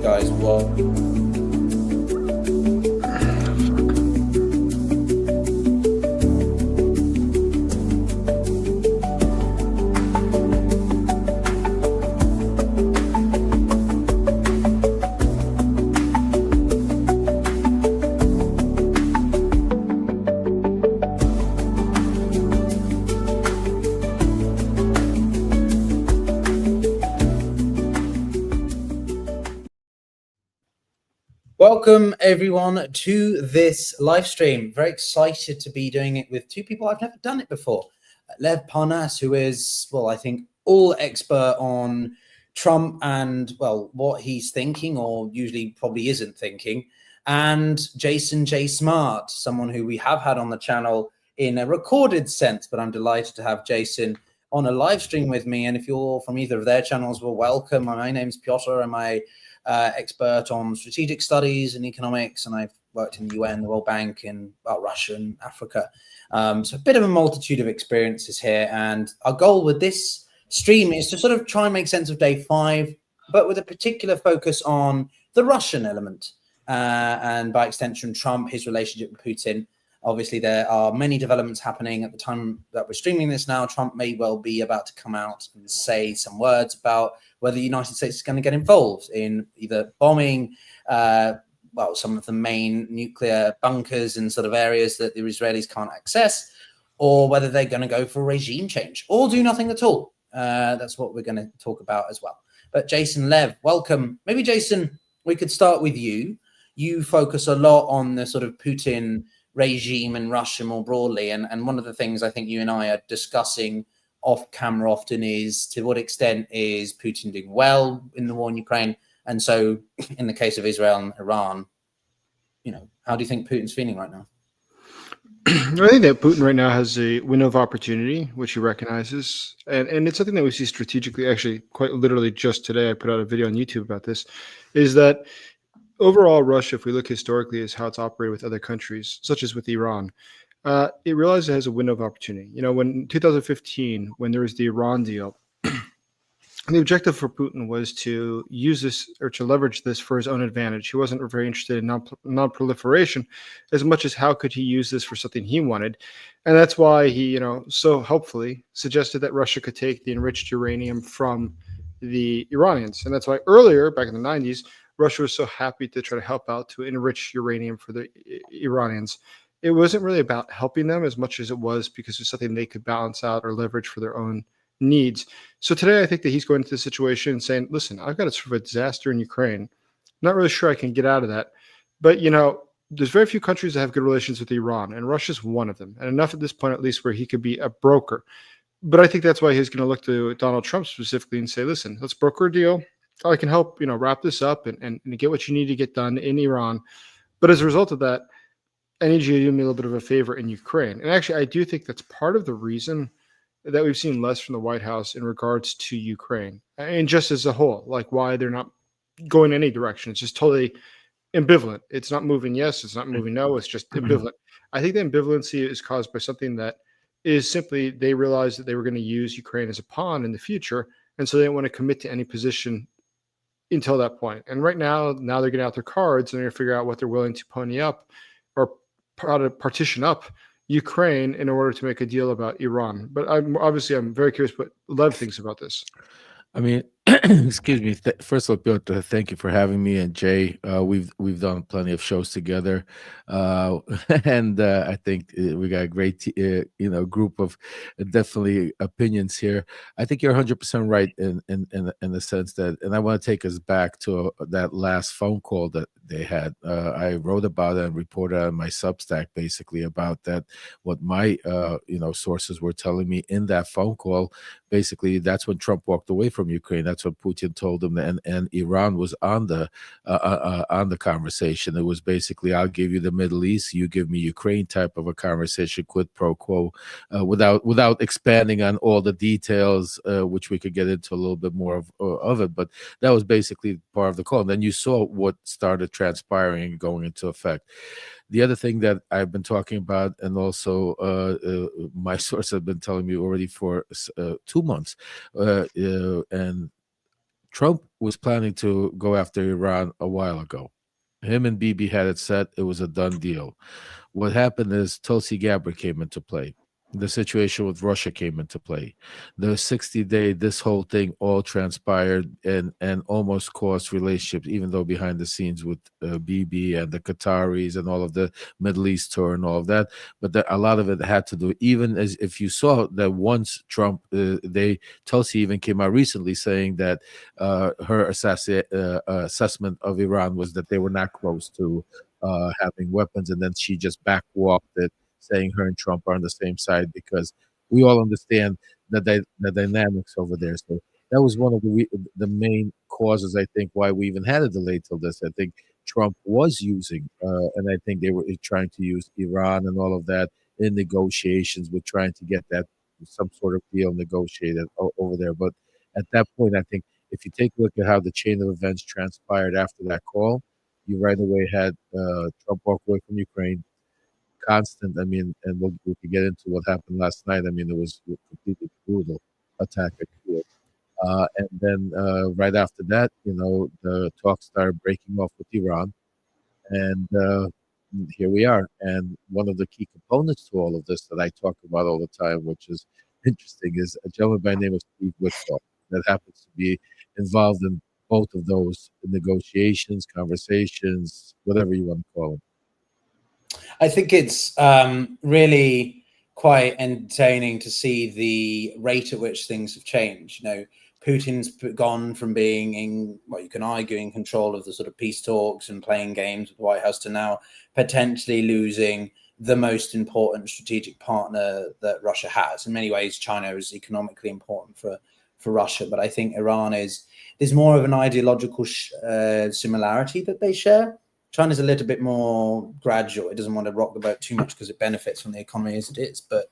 Guys, well, welcome everyone to this live stream. Very excited to be doing it with two people. I've never done it before. Lev Parnas, who is, well, I think all expert on Trump and, well, what he's thinking or usually probably isn't thinking. And Jason J. Smart, someone who we have had on the channel in a recorded sense, but I'm delighted to have Jason on a live stream with me. And if you're from either of their channels, well, welcome. My name's Piotr, and I expert on strategic studies and economics, and I've worked in the UN, the World Bank, and Russia and Africa. So a bit of a multitude of experiences here. And our goal with this stream is to sort of try and make sense of day 5, but with a particular focus on the Russian element and by extension, Trump, his relationship with Putin. Obviously, there are many developments happening at the time that we're streaming this now. Trump may well be about to come out and say some words about whether the United States is going to get involved in either bombing, some of the main nuclear bunkers and sort of areas that the Israelis can't access, or whether they're going to go for regime change or do nothing at all. That's what we're going to talk about as well. But Jason, Lev, welcome. Maybe, Jason, we could start with you. You focus a lot on the sort of Putin regime and Russia more broadly. And one of the things I think you and I are discussing off camera often is, to what extent is Putin doing well in the war in Ukraine? And so in the case of Israel and Iran, how do you think Putin's feeling right now? I think that Putin right now has a window of opportunity, which he recognizes. And it's something that we see strategically, actually, quite literally just today. I put out a video on YouTube about this, is that overall, Russia, if we look historically, is how it's operated with other countries, such as with Iran. It realizes it has a window of opportunity. When in 2015, when there was the Iran deal, the objective for Putin was to use this or to leverage this for his own advantage. He wasn't very interested in non-proliferation as much as how could he use this for something he wanted. And that's why he, so helpfully suggested that Russia could take the enriched uranium from the Iranians. And that's why earlier, back in the 90s, Russia was so happy to try to help out to enrich uranium for the Iranians. It wasn't really about helping them as much as it was because it's something they could balance out or leverage for their own needs. So today, I think that he's going into the situation and saying, listen, I've got a sort of a disaster in Ukraine. I'm not really sure I can get out of that. But, there's very few countries that have good relations with Iran, and Russia's one of them. And enough at this point, at least, where he could be a broker. But I think that's why he's going to look to Donald Trump specifically and say, listen, let's broker a deal. I can help, wrap this up and get what you need to get done in Iran. But as a result of that, I need you to do me a little bit of a favor in Ukraine. And actually, I do think that's part of the reason that we've seen less from the White House in regards to Ukraine and just as a whole, like why they're not going any direction. It's just totally ambivalent. It's not moving yes, it's not moving no, it's just ambivalent. I think the ambivalency is caused by something that is simply they realized that they were going to use Ukraine as a pawn in the future, and so they didn't want to commit to any position until that point. And right now they're getting out their cards and they're going to figure out what they're willing to pony up or partition up Ukraine in order to make a deal about Iran. But I'm very curious what Lev thinks about this. I mean, excuse me. First of all, Piotr, thank you for having me. And Jay, we've done plenty of shows together, and I think we got a great, group of definitely opinions here. I think you're 100% right in the sense that, and I want to take us back to that last phone call that they had. I wrote about it and reported on my Substack basically about that. What my sources were telling me in that phone call. Basically, that's when Trump walked away from Ukraine. That's what Putin told him, and Iran was on the conversation. It was basically, I'll give you the Middle East, you give me Ukraine type of a conversation, quid pro quo, without expanding on all the details, which we could get into a little bit more of it. But that was basically part of the call. And then you saw what started transpiring and going into effect. The other thing that I've been talking about, and also my source have been telling me already for 2 months, and Trump was planning to go after Iran a while ago. Him and Bibi had it set. It was a done deal. What happened is Tulsi Gabbard came into play. The situation with Russia came into play. The 60-day, this whole thing all transpired and almost caused relationships, even though behind the scenes with Bibi and the Qataris and all of the Middle East tour and all of that. But a lot of it had to do, even as if you saw that once Trump, Tulsi even came out recently saying that her assessment of Iran was that they were not close to having weapons, and then she just backwalked it, saying her and Trump are on the same side because we all understand the dynamics over there. So that was one of the main causes, I think, why we even had a delay till this. I think Trump was using, and I think they were trying to use Iran and all of that in negotiations with trying to get that some sort of deal negotiated over there. But at that point, I think if you take a look at how the chain of events transpired after that call, you right away had Trump walk away from Ukraine. Constant, I mean, and we could get into what happened last night. I mean, it was a completely brutal attack at Kyiv. And then right after that, the talks started breaking off with Iran. And here we are. And one of the key components to all of this that I talk about all the time, which is interesting, is a gentleman by the name of Steve Witkoff that happens to be involved in both of those negotiations, conversations, whatever you want to call them. I think it's really quite entertaining to see the rate at which things have changed. Putin's gone from being in what you can argue in control of the sort of peace talks and playing games with the White House to now potentially losing the most important strategic partner that Russia has. In many ways, China is economically important for Russia, but I think Iran there's more of an ideological similarity that they share. China's a little bit more gradual. It doesn't want to rock the boat too much because it benefits from the economy as it is. But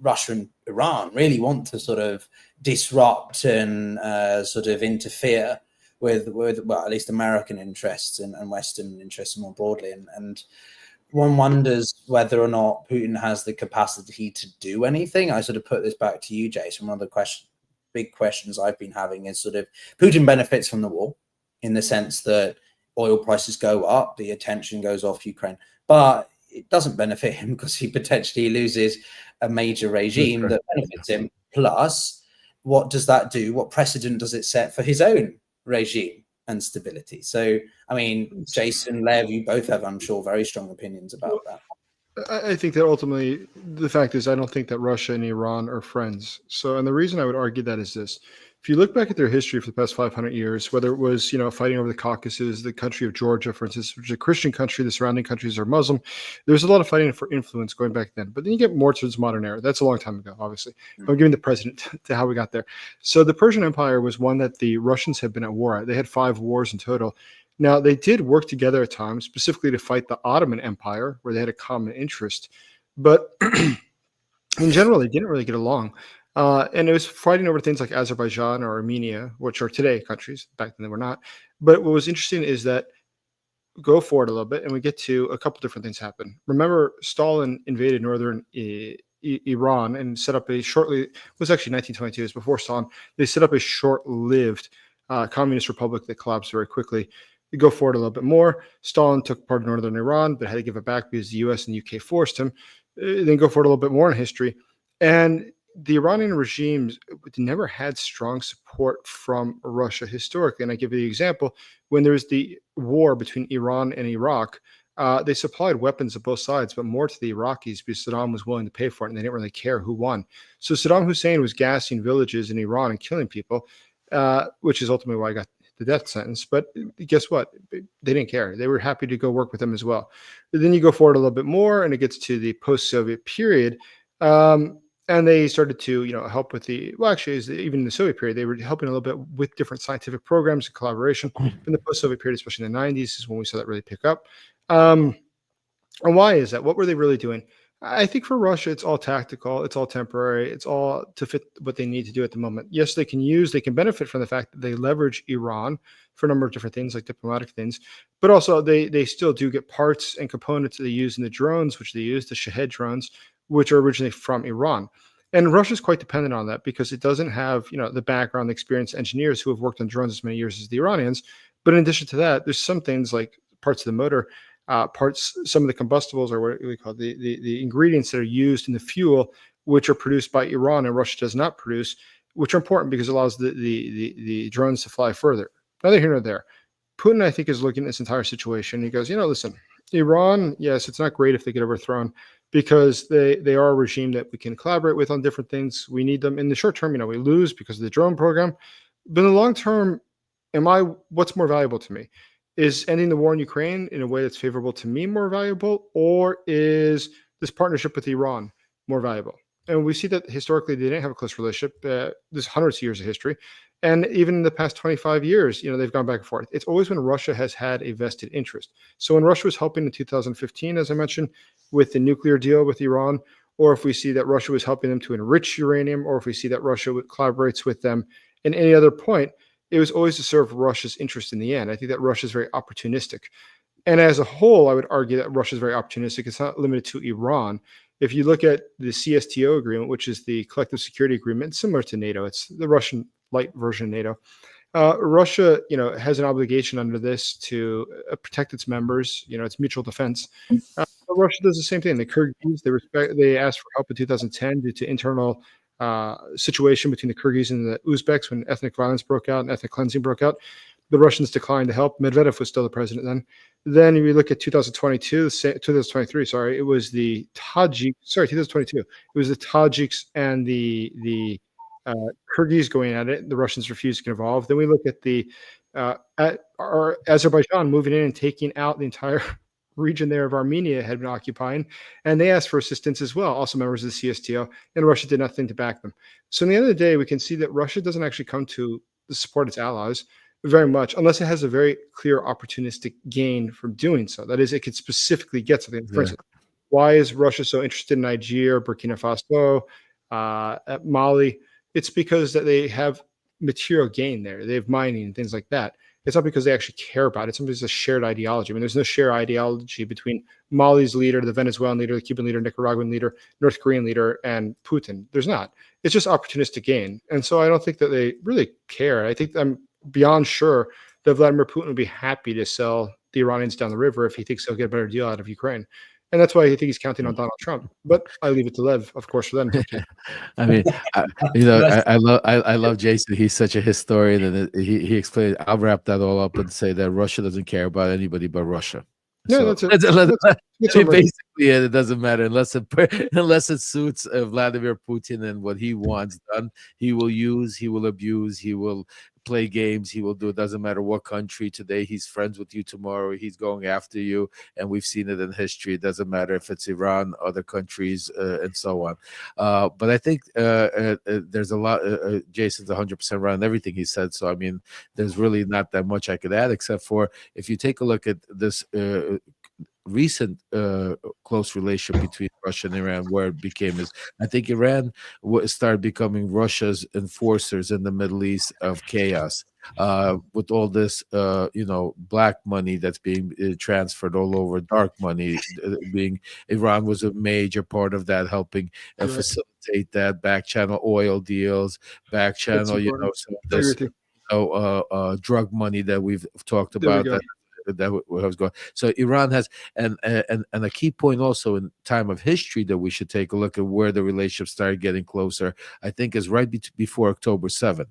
Russia and Iran really want to sort of disrupt and sort of interfere with well, at least American interests and Western interests more broadly. And one wonders whether or not Putin has the capacity to do anything. I sort of put this back to you, Jason. One of the big questions I've been having is sort of Putin benefits from the war in the sense that oil prices go up, the attention goes off Ukraine, but it doesn't benefit him because he potentially loses a major regime that benefits him. Plus, what does that do? What precedent does it set for his own regime and stability? So, I mean, Jason, Lev, you both have, I'm sure, very strong opinions about that. I think that ultimately the fact is I don't think that Russia and Iran are friends. So, and the reason I would argue that is this. If you look back at their history for the past 500 years, whether it was, fighting over the Caucasus, the country of Georgia, for instance, which is a Christian country, the surrounding countries are Muslim, there's a lot of fighting for influence going back then. But then you get more towards modern era. That's a long time ago, obviously. I'm giving the precedent to how we got there. So the Persian Empire was one that the Russians had been at war at. They had 5 wars in total. Now, they did work together at times, specifically to fight the Ottoman Empire, where they had a common interest. But in general, they didn't really get along. And it was fighting over things like Azerbaijan or Armenia, which are today countries. Back then they were not. But what was interesting is that go forward a little bit and we get to a couple different things happen. Remember, Stalin invaded northern Iran and set up it was actually 1922, it was before Stalin. They set up a short-lived communist republic that collapsed very quickly. You go forward a little bit more. Stalin took part of northern Iran, but had to give it back because the US and the UK forced him. Then go forward a little bit more in history. And the Iranian regimes never had strong support from Russia historically. And I give you the example, when there was the war between Iran and Iraq, they supplied weapons of both sides, but more to the Iraqis because Saddam was willing to pay for it and they didn't really care who won. So Saddam Hussein was gassing villages in Iran and killing people, which is ultimately why I got the death sentence. But guess what? They didn't care. They were happy to go work with them as well. But then you go forward a little bit more and it gets to the post-Soviet period. And they started to, help with even in the Soviet period, they were helping a little bit with different scientific programs and collaboration. In the post-Soviet period, especially in the 90s, is when we saw that really pick up. And why is that? What were they really doing? I think for Russia, it's all tactical. It's all temporary. It's all to fit what they need to do at the moment. Yes, they can benefit from the fact that they leverage Iran for a number of different things, like diplomatic things, but also they still do get parts and components that they use in the drones, which they use, the Shahed drones, which are originally from Iran. And Russia's quite dependent on that because it doesn't have, the background, experienced engineers who have worked on drones as many years as the Iranians. But in addition to that, there's some things like parts of the motor, some of the combustibles, or what we call the ingredients that are used in the fuel, which are produced by Iran and Russia does not produce, which are important because it allows the drones to fly further. Neither here nor there. Putin, I think, is looking at this entire situation. He goes, listen, Iran, yes, it's not great if they get overthrown because they are a regime that we can collaborate with on different things. We need them in the short term. We lose because of the drone program, but in the long term, what's more valuable to me? Is ending the war in Ukraine in a way that's favorable to me more valuable, or is this partnership with Iran more valuable? And we see that historically they didn't have a close relationship. There's hundreds of years of history. And even in the past 25 years, they've gone back and forth. It's always when Russia has had a vested interest. So when Russia was helping in 2015, as I mentioned, with the nuclear deal with Iran, or if we see that Russia was helping them to enrich uranium, or if we see that Russia collaborates with them in any other point, it was always to serve Russia's interest in the end. I think that Russia is very opportunistic. And as a whole, I would argue that Russia is very opportunistic. It's not limited to Iran. If you look at the CSTO agreement, which is the collective security agreement, similar to NATO, it's the Russian light version of NATO. Russia, has an obligation under this to protect its members. It's mutual defense. Russia does the same thing. The Kyrgyz, they asked for help in 2010 due to internal situation between the Kyrgyz and the Uzbeks when ethnic violence broke out and ethnic cleansing broke out. The Russians declined to help. Medvedev was still the president then. Then we look at 2023, sorry, it was the 2022. It was the Tajiks and the Kyrgyz going at it. The Russians refused to get involved. Then we look at our Azerbaijan moving in and taking out the entire region there of Armenia had been occupying, and they asked for assistance as well, also members of the CSTO, and Russia did nothing to back them. So in the end of the day, we can see that Russia doesn't actually come to support its allies very much unless it has a very clear opportunistic gain from doing so. That is, it could specifically get something. For instance, why is Russia so interested in Nigeria, Burkina Faso, Mali? It's because that they have material gain there. They have mining and things like that. It's not because they actually care about it. It's something that's a shared ideology. There's no shared ideology between Mali's leader, the Venezuelan leader, the Cuban leader, Nicaraguan leader, North Korean leader, and Putin. There's not. It's just opportunistic gain. And so I don't think that they really care. I think I'm beyond sure that Vladimir Putin would be happy to sell the Iranians down the river if he thinks they'll get a better deal out of Ukraine. And that's why I think he's counting on Donald Trump. But I leave it to Lev, of course, for them. I mean, I love Jason. He's such a historian, and he explained. I'll wrap that all up and say that Russia doesn't care about anybody but Russia. Yeah, so, that's it. Basically, it doesn't matter unless it suits Vladimir Putin and what he wants done. He will use, he will abuse, he will play games, he will do. It doesn't matter what country. Today he's friends with you, tomorrow he's going after you, and we've seen it in history. It doesn't matter if it's Iran, other countries, and so on. But I think there's a lot. Jason's 100% right on everything he said. So I mean, there's really not that much I could add, except for if you take a look at this recent close relationship between Russia and Iran, where it became is, I think Iran started becoming Russia's enforcers in the Middle East of chaos, with all this black money that's being transferred all over, dark money being, Iran was a major part of that, helping facilitate that, back channel oil deals, back channel some of this drug money that we've talked about, that was going. So Iran has, and a key point also in time of history that we should take a look at where the relationship started getting closer, I think, is right before October 7th.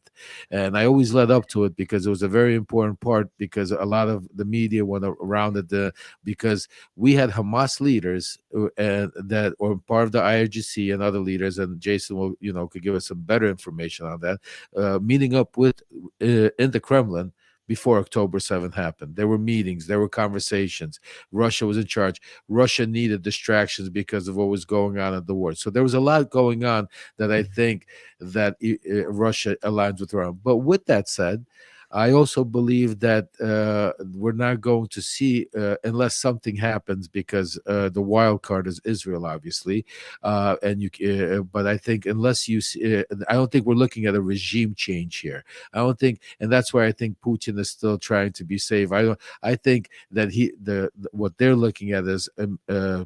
And I always led up to it because it was a very important part, because a lot of the media went around it, because we had Hamas leaders and that, or part of the IRGC and other leaders, and Jason will could give us some better information on that, meeting up with in the Kremlin before October 7th happened. There were meetings, there were conversations. Russia was in charge. Russia needed distractions because of what was going on at the war. So there was a lot going on that I think that Russia aligns with Iran. But with that said, I also believe that we're not going to see unless something happens, because the wild card is Israel, obviously, but I think unless you see, I don't think we're looking at a regime change here. I don't think, and that's why I think Putin is still trying to be safe. I think that what they're looking at is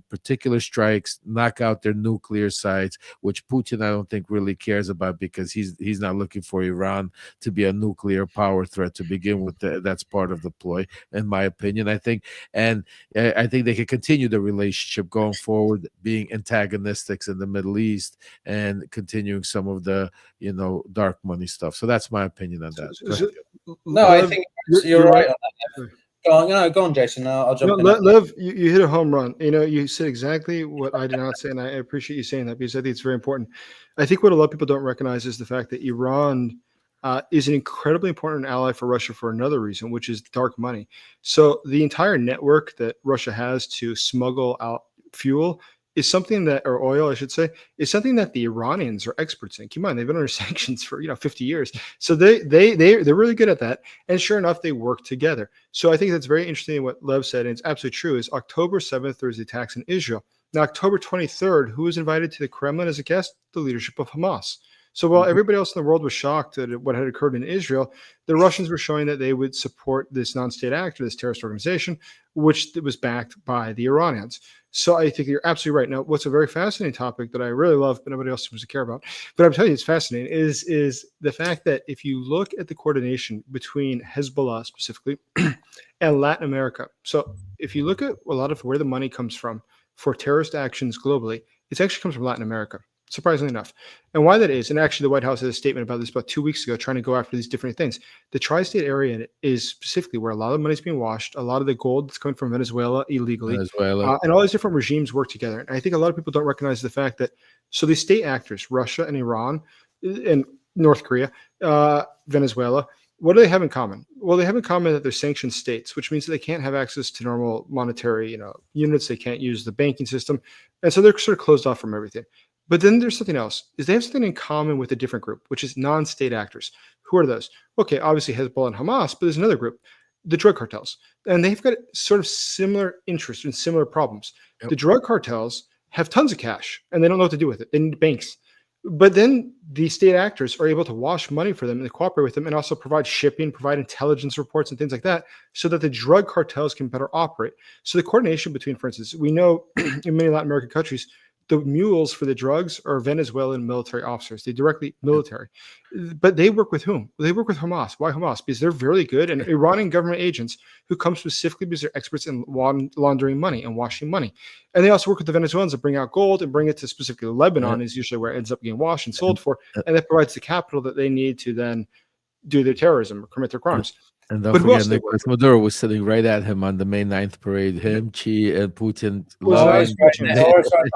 particular strikes, knock out their nuclear sites, which Putin I don't think really cares about, because he's not looking for Iran to be a nuclear power threat to begin with. That's part of the ploy, in my opinion. I think, and I think they can continue the relationship going forward, being antagonistics in the Middle East and continuing some of the dark money stuff. So that's my opinion on that. No, I think you're right on that. Go on, Jason. I'll jump in. Lev, you hit a home run. You said exactly what I did not say, and I appreciate you saying that, because I think it's very important. I think what a lot of people don't recognize is the fact that Iran is an incredibly important ally for Russia for another reason, which is dark money. So the entire network that Russia has to smuggle out fuel is something that, or oil, I should say, is something that the Iranians are experts in. Keep in mind, they've been under sanctions for 50 years, so they're really good at that. And sure enough, they work together. So I think that's very interesting what Lev said, and it's absolutely true. Is October 7th there was the attacks in Israel. Now October 23rd, who was invited to the Kremlin as a guest? The leadership of Hamas. So while everybody else in the world was shocked at what had occurred in Israel, the Russians were showing that they would support this non-state actor, this terrorist organization, which was backed by the Iranians. So I think you're absolutely right. Now, what's a very fascinating topic that I really love, but nobody else seems to care about, but I'm telling you it's fascinating, is the fact that if you look at the coordination between Hezbollah specifically and Latin America. So if you look at a lot of where the money comes from for terrorist actions globally, it actually comes from Latin America, surprisingly enough. And why that is, and actually the White House had a statement about this about 2 weeks ago, trying to go after these different things. The tri-state area is specifically where a lot of the money is being washed, a lot of the gold that's coming from Venezuela illegally, and all these different regimes work together. And I think a lot of people don't recognize the fact that, so these state actors, Russia and Iran and North Korea, Venezuela, what do they have in common? Well, they have in common that they're sanctioned states, which means that they can't have access to normal monetary units. They can't use the banking system. And so they're sort of closed off from everything. But then there's something else, is they have something in common with a different group, which is non-state actors. Who are those? Okay, obviously Hezbollah and Hamas, but there's another group, the drug cartels. And they've got sort of similar interests and similar problems. Yep. The drug cartels have tons of cash, and they don't know what to do with it. They need banks. But then the state actors are able to wash money for them and cooperate with them, and also provide shipping, provide intelligence reports and things like that, so that the drug cartels can better operate. So the coordination between, for instance, we know in many Latin American countries, the mules for the drugs are Venezuelan military officers. They directly military. But they work with whom? They work with Hamas. Why Hamas? Because they're very good, and Iranian government agents who come specifically because they're experts in laundering money and washing money. And they also work with the Venezuelans to bring out gold and bring it to specifically Lebanon, is usually where it ends up getting washed and sold for. And that provides the capital that they need to then do their terrorism or commit their crimes. And don't forget, Nicolas Maduro was sitting right at him on the May 9th parade. Him, Xi, and Putin. Morris right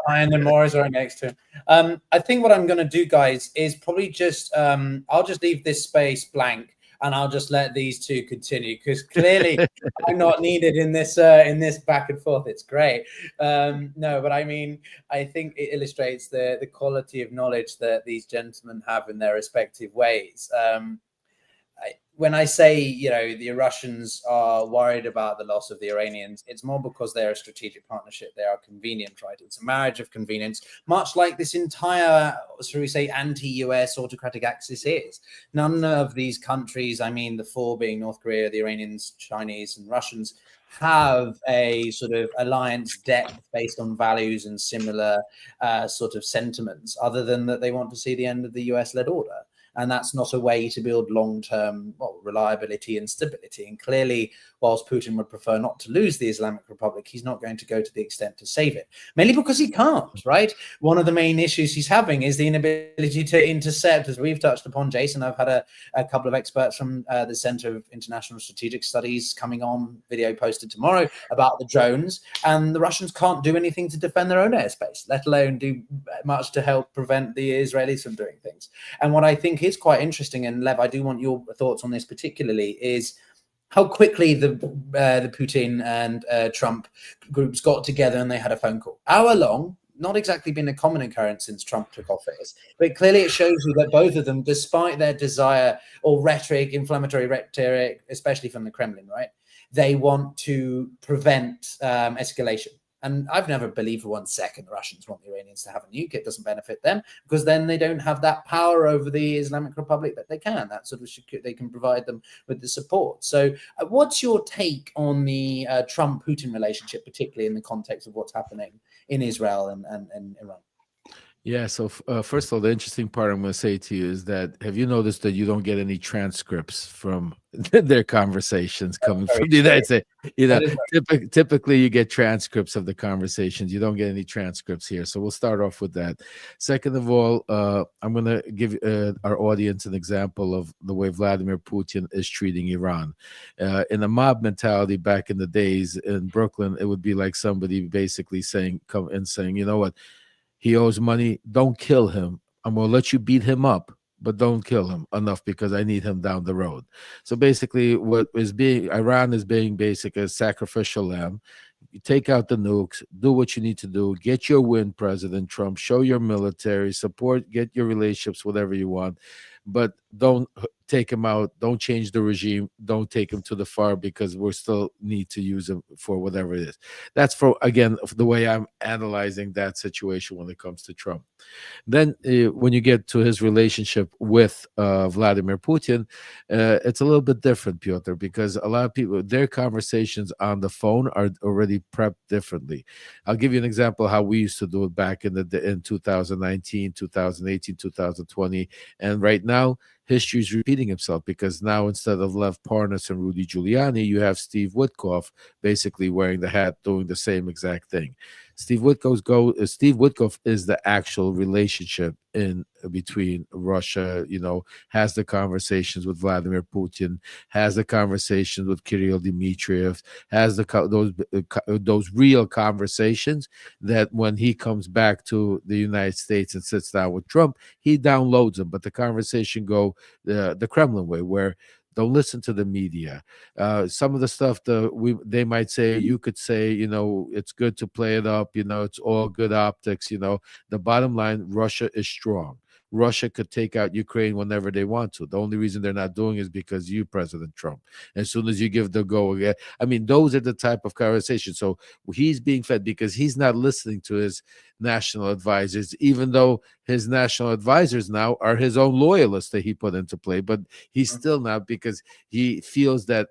behind him, Morris right next to him. I think what I'm going to do, guys, is probably just I'll just leave this space blank, and I'll just let these two continue, because clearly I'm not needed in this back and forth. It's great. No, but I mean, I think it illustrates the quality of knowledge that these gentlemen have in their respective ways. When I say, the Russians are worried about the loss of the Iranians, it's more because they're a strategic partnership. They are convenient, right? It's a marriage of convenience, much like this entire, shall we say, anti-US autocratic axis is. None of these countries, I mean, the four being North Korea, the Iranians, Chinese, and Russians, have a sort of alliance depth based on values and similar sort of sentiments, other than that they want to see the end of the US-led order. And that's not a way to build long-term reliability and stability. And clearly, whilst Putin would prefer not to lose the Islamic Republic, he's not going to go to the extent to save it, mainly because he can't, right? One of the main issues he's having is the inability to intercept, as we've touched upon, Jason. I've had a couple of experts from the Center of International Strategic Studies coming on, video posted tomorrow, about the drones, and the Russians can't do anything to defend their own airspace, let alone do much to help prevent the Israelis from doing things. And what I think is quite interesting, and Lev, I do want your thoughts on this particularly, is how quickly the Putin and Trump groups got together and they had a phone call. Hour long, not exactly been a common occurrence since Trump took office. But clearly it shows you that both of them, despite their desire or rhetoric, inflammatory rhetoric, especially from the Kremlin, right, they want to prevent escalation. And I've never believed for 1 second the Russians want the Iranians to have a nuke. It doesn't benefit them, because then they don't have that power over the Islamic Republic that they can. That sort of they can provide them with the support. So what's your take on the Trump-Putin relationship, particularly in the context of what's happening in Israel and Iran? Yeah. So first of all, the interesting part I'm going to say to you is that, have you noticed that you don't get any transcripts from their conversations coming from the United States? You know, typically you get transcripts of the conversations. You don't get any transcripts here. So we'll start off with that. Second of all, I'm going to give our audience an example of the way Vladimir Putin is treating Iran. In a mob mentality back in the days in Brooklyn, it would be like somebody basically saying, you know what? He owes money. Don't kill him. I'm going to let you beat him up, but don't kill him enough because I need him down the road. So basically Iran is being basically a sacrificial lamb. You take out the nukes, do what you need to do, get your win, President Trump, show your military support, get your relationships, whatever you want, but don't take him out. Don't change the regime. Don't take him to the far, because we still need to use him for whatever it is. That's again, the way I'm analyzing that situation when it comes to Trump. Then when you get to his relationship with Vladimir Putin, it's a little bit different, Piotr, because a lot of people, their conversations on the phone are already prepped differently. I'll give you an example of how we used to do it back in 2019, 2018, 2020. And right now, history is repeating himself, because now instead of Lev Parnas and Rudy Giuliani, you have Steve Witkoff basically wearing the hat, doing the same exact thing. Steve Witkoff is the actual relationship in between Russia, has the conversations with Vladimir Putin, has the conversations with Kirill Dmitriev, has those real conversations that when he comes back to the United States and sits down with Trump, he downloads them. But the conversation go the Kremlin way, where don't listen to the media. Some of the stuff they might say, you could say, it's good to play it up, it's all good optics. The bottom line, Russia is strong. Russia could take out Ukraine whenever they want to. The only reason they're not doing is because you, President Trump. As soon as you give the go again, I mean, those are the type of conversations. So he's being fed because he's not listening to his national advisors, even though his national advisors now are his own loyalists that he put into play. But he's still not, because he feels that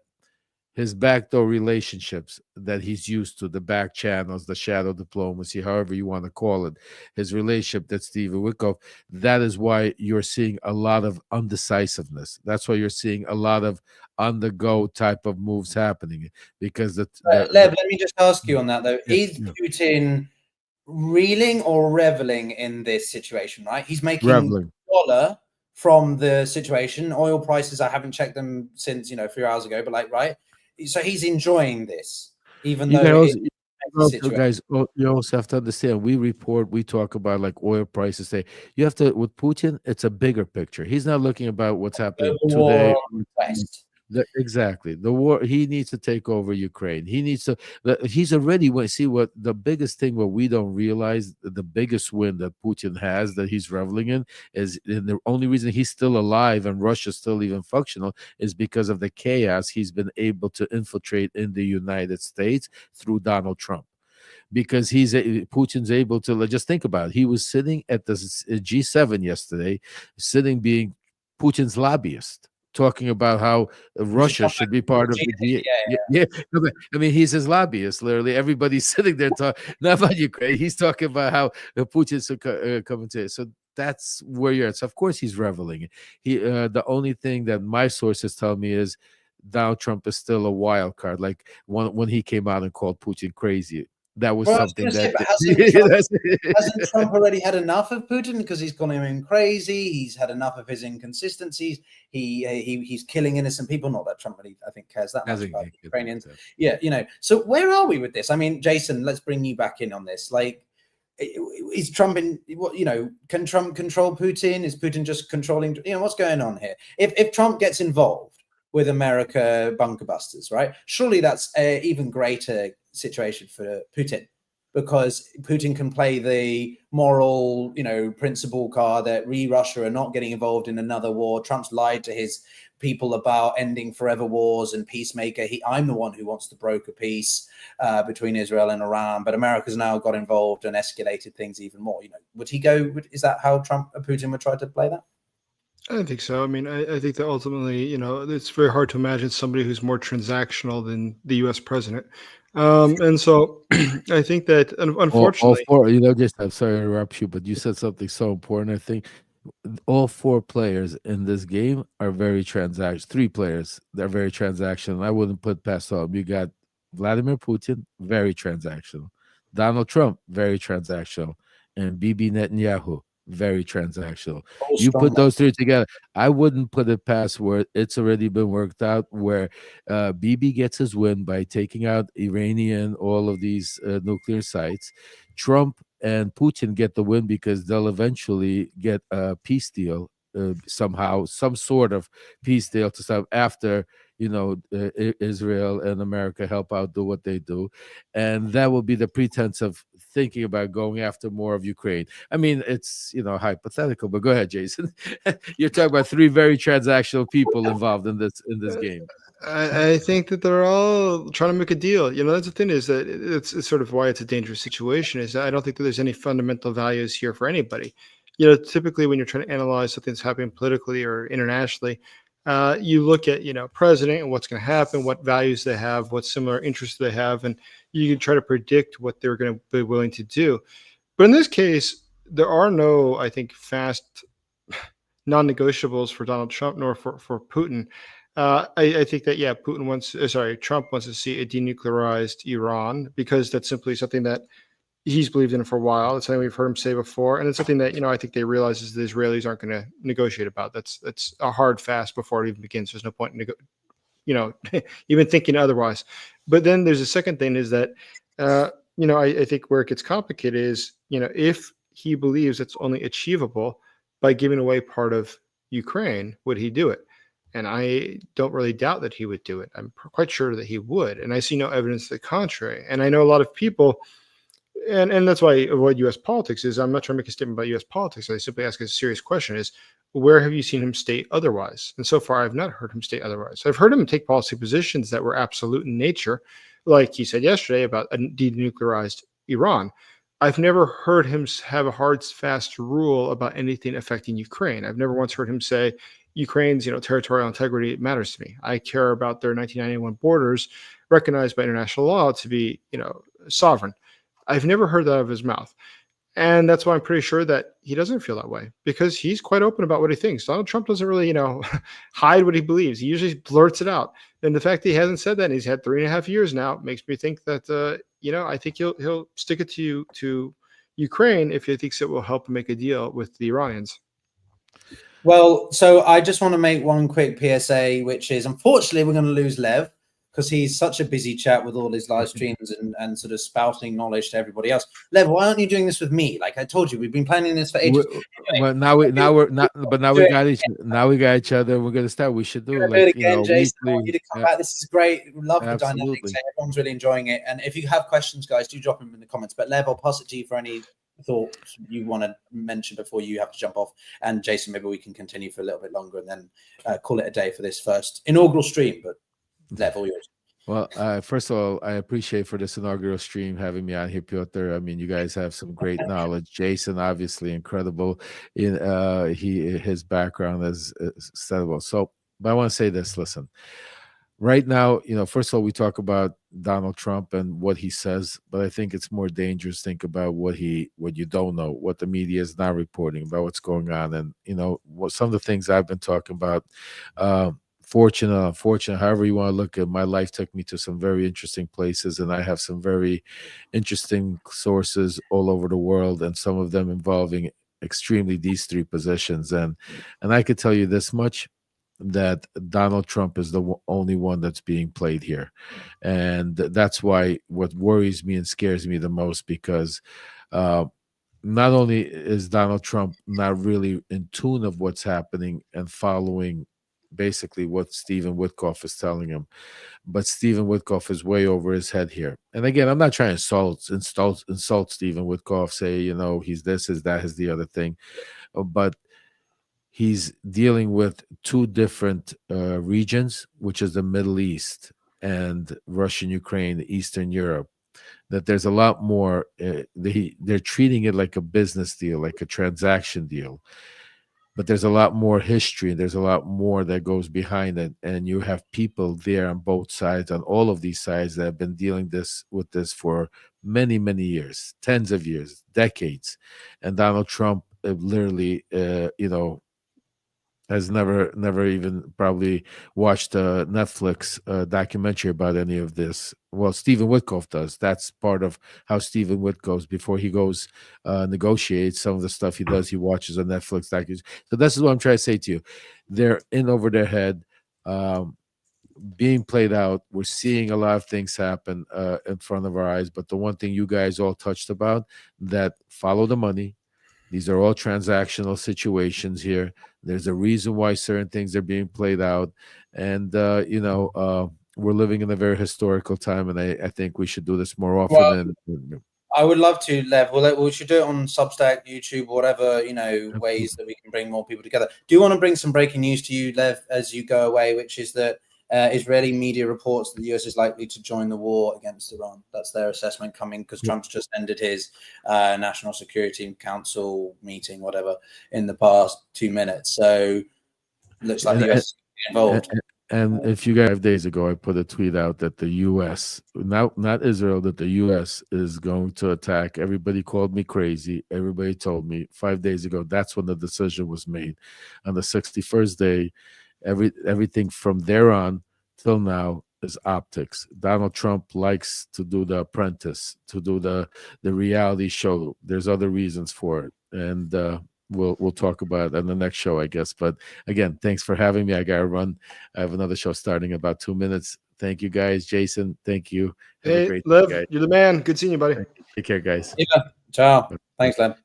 his backdoor relationships that he's used to, the back channels, the shadow diplomacy, however you want to call it, his relationship that Stephen Witkoff, that is why you're seeing a lot of undecisiveness. That's why you're seeing a lot of on-the-go type of moves happening. Because Lev, let me just ask you on that, though. Is Putin reeling or reveling in this situation, right? He's making dollar from the situation. Oil prices, I haven't checked them since, a few hours ago, but right? So he's enjoying this, even though guys, you also have to understand, we talk about like oil prices. With Putin, it's a bigger picture. He's not looking about what's happening today. Exactly. The war, he needs to take over Ukraine. He needs to, he's already, what the biggest thing, what we don't realize, the biggest win that Putin has that he's reveling in is, and the only reason he's still alive and Russia's still even functional is because of the chaos he's been able to infiltrate in the United States through Donald Trump. Because Putin's able to, just think about it. He was sitting at the G7 yesterday, being Putin's lobbyist, talking about how Russia should be part of the yeah. I mean, he's his lobbyist. Literally, everybody's sitting there talking not about Ukraine. He's talking about how Putin's coming to it. So that's where you're at. So of course he's reveling. The only thing that my sources tell me is Donald Trump is still a wild card. Like when he came out and called Putin crazy. That was something hasn't Trump already had enough of Putin, because he's gone him crazy? He's had enough of his inconsistencies. He's killing innocent people. Not that Trump really, I think, cares that much about Ukrainians. Yeah, So where are we with this? I mean, Jason, let's bring you back in on this. Like, is Trump in? Can Trump control Putin? Is Putin just controlling? What's going on here? If Trump gets involved with America bunker busters, right? Surely that's an even greater situation for Putin. because Putin can play the moral, principle card that Russia are not getting involved in another war. Trump's lied to his people about ending forever wars and peacemaker. I'm the one who wants to broker peace between Israel and Iran, but America's now got involved and escalated things even more. Would he go? Is that how Putin would try to play that? I don't think so. I mean, I think that ultimately, it's very hard to imagine somebody who's more transactional than the U.S. president. And so I think that, All unfortunately, four, just I'm sorry to interrupt you, but you said something so important. I think all four players in this game are very transaction. Three players, they're very transactional. I wouldn't put past all. You got Vladimir Putin, very transactional. Donald Trump, very transactional, and Bibi Netanyahu, very transactional. All You strong put those three together, I wouldn't put it past where it's already been worked out. Where Bibi gets his win by taking out Iranian, all of these nuclear sites. Trump and Putin get the win because they'll eventually get a peace deal somehow, some sort of peace deal to stop after Israel and America help out do what they do, and that will be the pretense of thinking about going after more of Ukraine. I mean, it's hypothetical, but go ahead, Jason. You're talking about three very transactional people involved in this game. I think that they're all trying to make a deal. That's the thing, is that it's sort of why it's a dangerous situation, is that I don't think that there's any fundamental values here for anybody. Typically when you're trying to analyze something that's happening politically or internationally, you look at, president and what's going to happen, what values they have, what similar interests they have, and you can try to predict what they're going to be willing to do. But in this case, there are no, I think, fast non-negotiables for Donald Trump nor for Putin. I think that, yeah, Trump wants to see a denuclearized Iran, because that's simply something that he's believed in for a while. It's something we've heard him say before, and it's something that I think they realize is the Israelis aren't going to negotiate about. That's a hard fast before it even begins. There's no point in even thinking otherwise. But then there's a second thing, is that I think where it gets complicated is if he believes it's only achievable by giving away part of Ukraine, would he do it? And I don't really doubt that he would do it. I'm quite sure that he would. And I see no evidence to the contrary. And I know a lot of people, and that's why I avoid U.S. politics, is I'm not trying to make a statement about U.S. politics. I simply ask a serious question, is where have you seen him state otherwise? And so far, I've not heard him state otherwise. I've heard him take policy positions that were absolute in nature, like he said yesterday about a denuclearized Iran. I've never heard him have a hard, fast rule about anything affecting Ukraine. I've never once heard him say, Ukraine's territorial integrity matters to me. I care about their 1991 borders, recognized by international law to be sovereign. I've never heard that out of his mouth. And that's why I'm pretty sure that he doesn't feel that way, because he's quite open about what he thinks. Donald Trump doesn't really, hide what he believes. He usually blurts it out. And the fact that he hasn't said that, and he's had 3.5 years now, makes me think that, I think he'll stick it to Ukraine if he thinks it will help him make a deal with the Iranians. Well, so I just want to make one quick PSA, which is, unfortunately, we're going to lose Lev, because he's such a busy chat with all his live streams and sort of spouting knowledge to everybody else. Lev, why aren't you doing this with me? Like I told you, we've been planning this for ages. Well, now we got each other. We're gonna start. We should do it again, Jason. I want you weekly. to come back. This is great. We love the Absolutely. dynamics. Everyone's really enjoying it. And if you have questions, guys, do drop them in the comments. But Lev, I'll pass it to you for any thoughts you want to mention before you have to jump off. And Jason, maybe we can continue for a little bit longer and then call it a day for this first inaugural stream. But Lev, all yours. Well, first of all, I appreciate for this inaugural stream having me on here, Piotr. I mean, you guys have some great knowledge. Jason, obviously, incredible in his background as incredible. So, but I want to say this. Listen, right now, first of all, we talk about Donald Trump and what he says, but I think it's more dangerous to think about what you don't know, what the media is not reporting about, what's going on, and what some of the things I've been talking about. Fortunate, unfortunate, however you want to look at it, my life took me to some very interesting places, and I have some very interesting sources all over the world, and some of them involving extremely these three positions. And I could tell you this much, that Donald Trump is the only one that's being played here. And that's why what worries me and scares me the most, because not only is Donald Trump not really in tune of what's happening and following basically what Stephen Witkoff is telling him. But Stephen Witkoff is way over his head here. And again, I'm not trying to insult Stephen Witkoff, say, he's this, is that, is the other thing. But he's dealing with two different regions, which is the Middle East and Russian Ukraine, Eastern Europe. That there's a lot more. They're treating it like a business deal, like a transaction deal. But there's a lot more history, and there's a lot more that goes behind it. And you have people there on both sides, on all of these sides, that have been dealing with this for many, many years, tens of years, decades. And Donald Trump literally, has never even probably watched a Netflix documentary about any of this. Well, Stephen Witkoff does. That's part of how Stephen Witkoff, before he goes negotiates some of the stuff he does, he watches a Netflix documentary. So this is what I'm trying to say to you. They're in over their head, being played out. We're seeing a lot of things happen in front of our eyes. But the one thing you guys all touched about, that follow the money. These are all transactional situations here. There's a reason why certain things are being played out. And, we're living in a very historical time. And I think we should do this more often. Well, I would love to, Lev. We should do it on Substack, YouTube, whatever, ways that we can bring more people together. Do you want to bring some breaking news to you, Lev, as you go away, which is that Israeli media reports that the US is likely to join the war against Iran. That's their assessment coming because Trump's just ended his National Security Council meeting, whatever, in the past 2 minutes. So looks like the US is involved. And if you guys 5 days ago, I put a tweet out that the U.S., not Israel, that the U.S. is going to attack. Everybody called me crazy. Everybody told me 5 days ago. That's when the decision was made. On the 61st day, everything from there on till now is optics. Donald Trump likes to do The Apprentice, to do the reality show. There's other reasons for it, and we'll talk about it on the next show, I guess. But again, thanks for having me. I gotta run. I have another show starting in about 2 minutes. Thank you, guys. Jason, thank you. Have a great Lev, day, guys. You're the man. Good seeing you, buddy. Take care, guys. Yeah. Ciao. Thanks, Lev.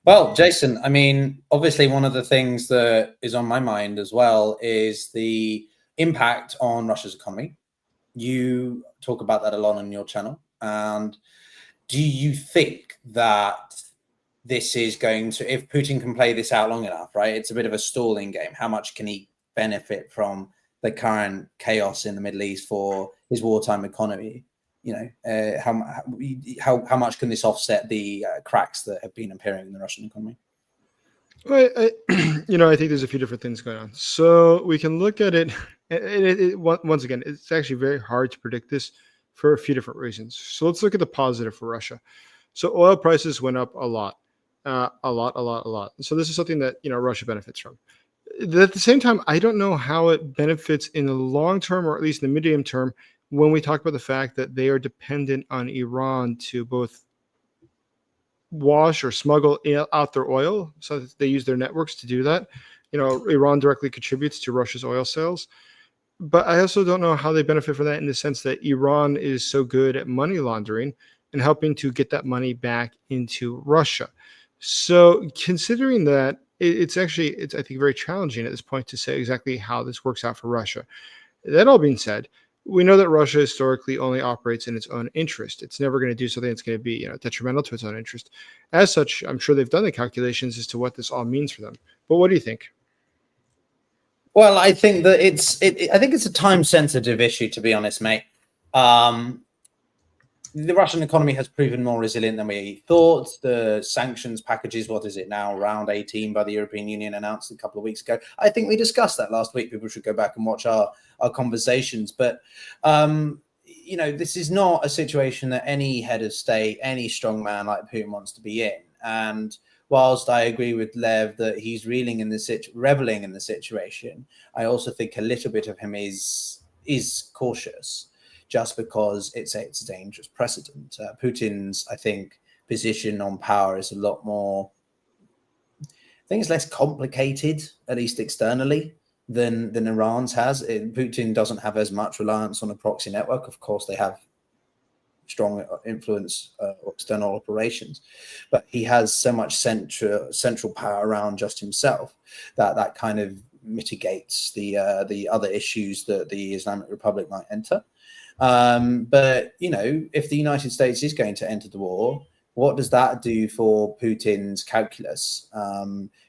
Well, Jason, I mean, obviously one of the things that is on my mind as well is the impact on Russia's economy. You talk about that a lot on your channel. And do you think that this is going to, if Putin can play this out long enough, right? It's a bit of a stalling game. How much can he benefit from the current chaos in the Middle East for his wartime economy? How much can this offset the cracks that have been appearing in the Russian economy? Well, I think there's a few different things going on. So we can look at it. Once again, it's actually very hard to predict this for a few different reasons. So let's look at the positive for Russia. So oil prices went up a lot. So this is something that Russia benefits from. At the same time, I don't know how it benefits in the long term, or at least in the medium term, when we talk about the fact that they are dependent on Iran to both wash or smuggle out their oil. So they use their networks to do that. Iran directly contributes to Russia's oil sales. But I also don't know how they benefit from that in the sense that Iran is so good at money laundering and helping to get that money back into Russia. So considering that, it's I think, very challenging at this point to say exactly how this works out for Russia. That all being said, we know that Russia historically only operates in its own interest. It's never going to do something that's going to be detrimental to its own interest. As such, I'm sure they've done the calculations as to what this all means for them. But what do you think? Well, I think that I think it's a time-sensitive issue, to be honest, mate. The Russian economy has proven more resilient than we thought. The sanctions packages, what is it now, round 18 by the European Union, announced a couple of weeks ago. I think we discussed that last week. People should go back and watch our conversations. But, this is not a situation that any head of state, any strong man like Putin wants to be in. And whilst I agree with Lev that he's reveling in the situation, I also think a little bit of him is cautious, just because it's a dangerous precedent. Putin's, I think, position on power is a lot more, I think it's less complicated, at least externally, than Iran's has. Putin doesn't have as much reliance on a proxy network. Of course, they have strong influence or external operations, but he has so much central power around just himself that kind of mitigates the other issues that the Islamic Republic might enter. But if the United States is going to enter the war, what does that do for Putin's calculus?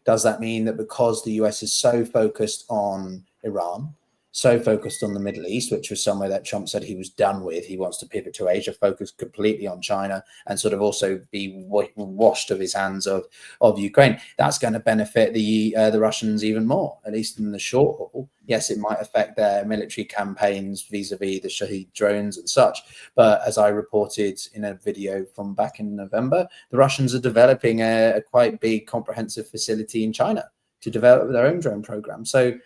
Does that mean that because the US is so focused on Iran, so focused on the Middle East, which was somewhere that Trump said he was done with, he wants to pivot to Asia, focus completely on China, and sort of also be washed of his hands of Ukraine, that's going to benefit the Russians even more, at least in the short haul. Yes, it might affect their military campaigns vis-a-vis the Shahed drones and such. But as I reported in a video from back in November, the Russians are developing a quite big comprehensive facility in China to develop their own drone program. So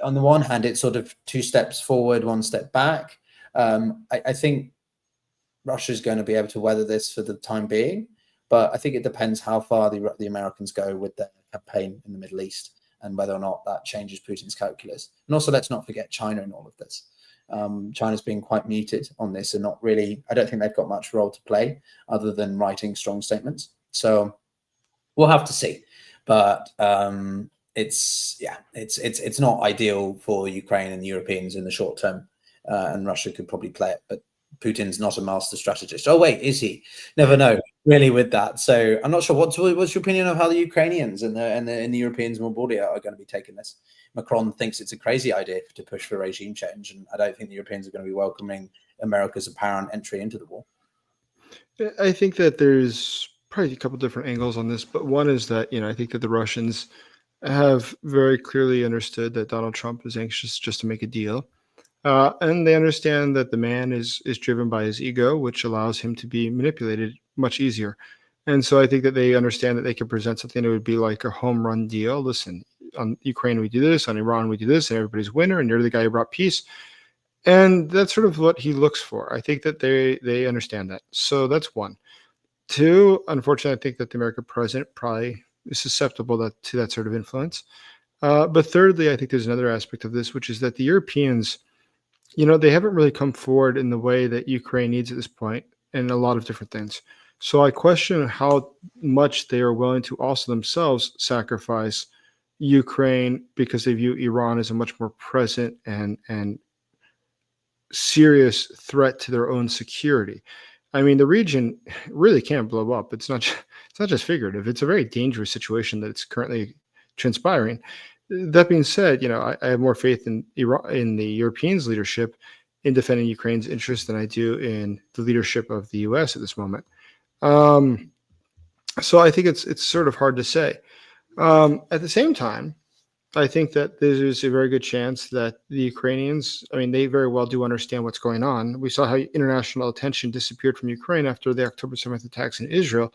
on the one hand, it's sort of 2 steps forward, 1 step back. I think Russia is going to be able to weather this for the time being, but I think it depends how far the Americans go with their campaign in the Middle East and whether or not that changes Putin's calculus. And also, let's not forget China in all of this. China's been quite muted on this and not really, I don't think they've got much role to play other than writing strong statements. So we'll have to see. But it's not ideal for Ukraine and the Europeans in the short term, and Russia could probably play it, but Putin's not a master strategist. Oh wait, is he? Never know really with that. So I'm not sure. What's your opinion of how the Ukrainians and the Europeans more broadly are going to be taking this? Macron thinks it's a crazy idea to push for regime change, and I don't think the Europeans are going to be welcoming America's apparent entry into the war. I think that there's probably a couple different angles on this, but one is that I think that the Russians have very clearly understood that Donald Trump is anxious just to make a deal. And they understand that the man is driven by his ego, which allows him to be manipulated much easier. And so I think that they understand that they can present something that would be like a home run deal. Listen, on Ukraine, we do this, on Iran, we do this, and everybody's winner, and you're the guy who brought peace. And that's sort of what he looks for. I think that they understand that. So that's one. Two, unfortunately, I think that the American president probably is susceptible to that sort of influence. But thirdly, I think there's another aspect of this, which is that the Europeans, they haven't really come forward in the way that Ukraine needs at this point in a lot of different things. So I question how much they are willing to also themselves sacrifice Ukraine because they view Iran as a much more present and serious threat to their own security. I mean, the region really can't blow up. It's not just figurative. It's a very dangerous situation that it's currently transpiring. That being said, I have more faith in the Europeans' leadership in defending Ukraine's interests than I do in the leadership of the U.S. at this moment. So I think it's sort of hard to say. At the same time, I think that there's a very good chance that the Ukrainians, they very well do understand what's going on. We saw how international attention disappeared from Ukraine after the October 7th attacks in Israel.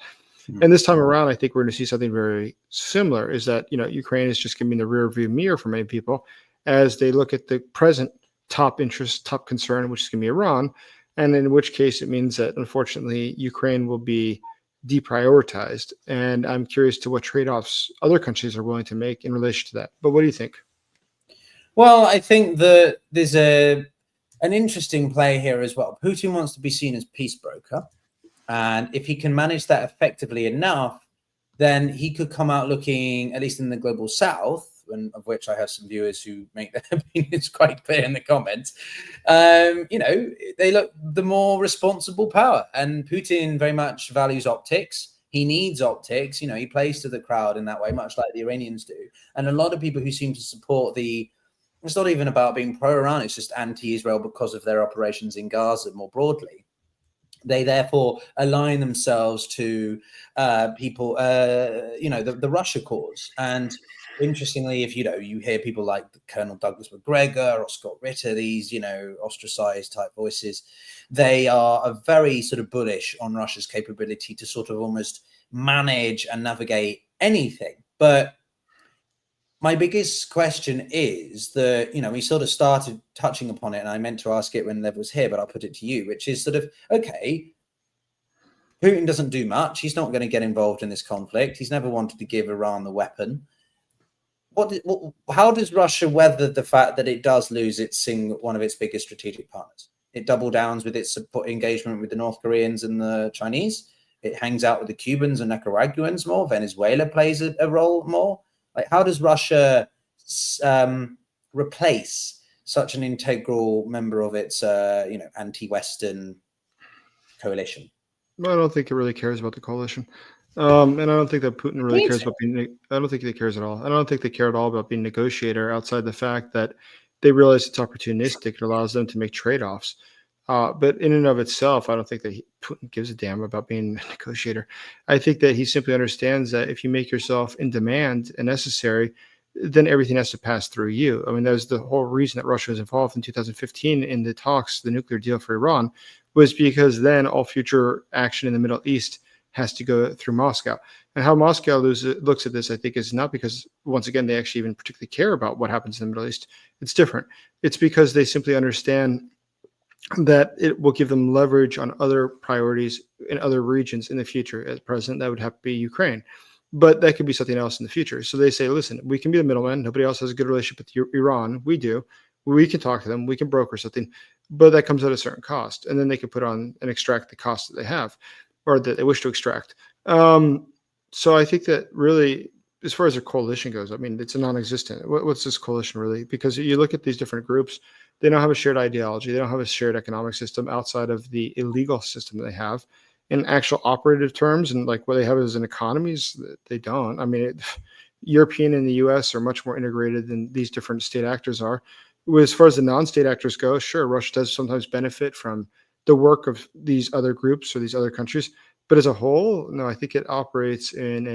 And this time around, I think we're going to see something very similar, is that, Ukraine is just going to be in the rear view mirror for many people as they look at the present top interest, top concern, which is going to be Iran. And in which case it means that, unfortunately, Ukraine will be deprioritized. And I'm curious to what trade-offs other countries are willing to make in relation to that. But what do you think? Well, I think that there's an interesting play here as well. Putin wants to be seen as peace broker. And if he can manage that effectively enough, then he could come out looking, at least in the global south, and of which I have some viewers who make their opinions quite clear in the comments, they look the more responsible power. And Putin very much values optics. He needs optics. He plays to the crowd in that way, much like the Iranians do. And a lot of people who seem to support it's not even about being pro-Iran, it's just anti-Israel because of their operations in Gaza more broadly. They therefore align themselves to people, the Russia cause. And interestingly, if you hear people like Colonel Douglas McGregor or Scott Ritter, these ostracized type voices, they are very sort of bullish on Russia's capability to sort of almost manage and navigate anything. But my biggest question is that, we sort of started touching upon it, and I meant to ask it when Lev was here, but I'll put it to you, which is sort of, okay, Putin doesn't do much. He's not going to get involved in this conflict. He's never wanted to give Iran the weapon. How does Russia weather the fact that it does lose one of its biggest strategic partners? It double downs with its support engagement with the North Koreans and the Chinese. It hangs out with the Cubans and Nicaraguans more. Venezuela plays a role more. Like, how does Russia replace such an integral member of its, anti-Western coalition? Well, I don't think it really cares about the coalition. And I don't think that Putin really cares about being. I don't think he cares at all. I don't think they care at all about being negotiator outside the fact that they realize it's opportunistic. It allows them to make trade-offs. But in and of itself, I don't think that Putin gives a damn about being a negotiator. I think that he simply understands that if you make yourself in demand and necessary, then everything has to pass through you. I mean, that was the whole reason that Russia was involved in 2015 in the talks, the nuclear deal for Iran, was because then all future action in the Middle East has to go through Moscow. And how Moscow looks at this, I think, is not because, once again, they actually even particularly care about what happens in the Middle East. It's different. It's because they simply understand that it will give them leverage on other priorities in other regions in the future. At present, that would have to be Ukraine. But that could be something else in the future. So they say, listen, we can be the middleman. Nobody else has a good relationship with Iran. We do. We can talk to them. We can broker something. But that comes at a certain cost. And then they can put on and extract the cost that they have or that they wish to extract. So I think that really, as far as their coalition goes, I mean, it's a non-existent. What's this coalition really? Because you look at these different groups, they don't have a shared ideology. They don't have a shared economic system outside of the illegal system that they have. In actual operative terms and like what they have as an economies, they don't. I mean, European and the U.S. are much more integrated than these different state actors are. As far as the non-state actors go, sure, Russia does sometimes benefit from the work of these other groups or these other countries. But as a whole, no, I think it operates in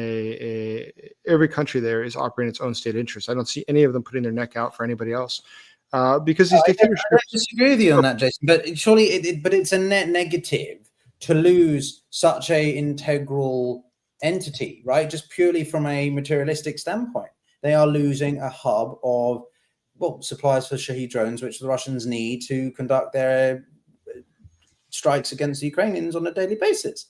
every country there is operating its own state interest. I don't see any of them putting their neck out for anybody else. Because these dictatorships. I don't disagree with you on that, Jason. But surely, it's a net negative to lose such a integral entity, right? Just purely from a materialistic standpoint, they are losing a hub of supplies for Shahed drones, which the Russians need to conduct their strikes against the Ukrainians on a daily basis.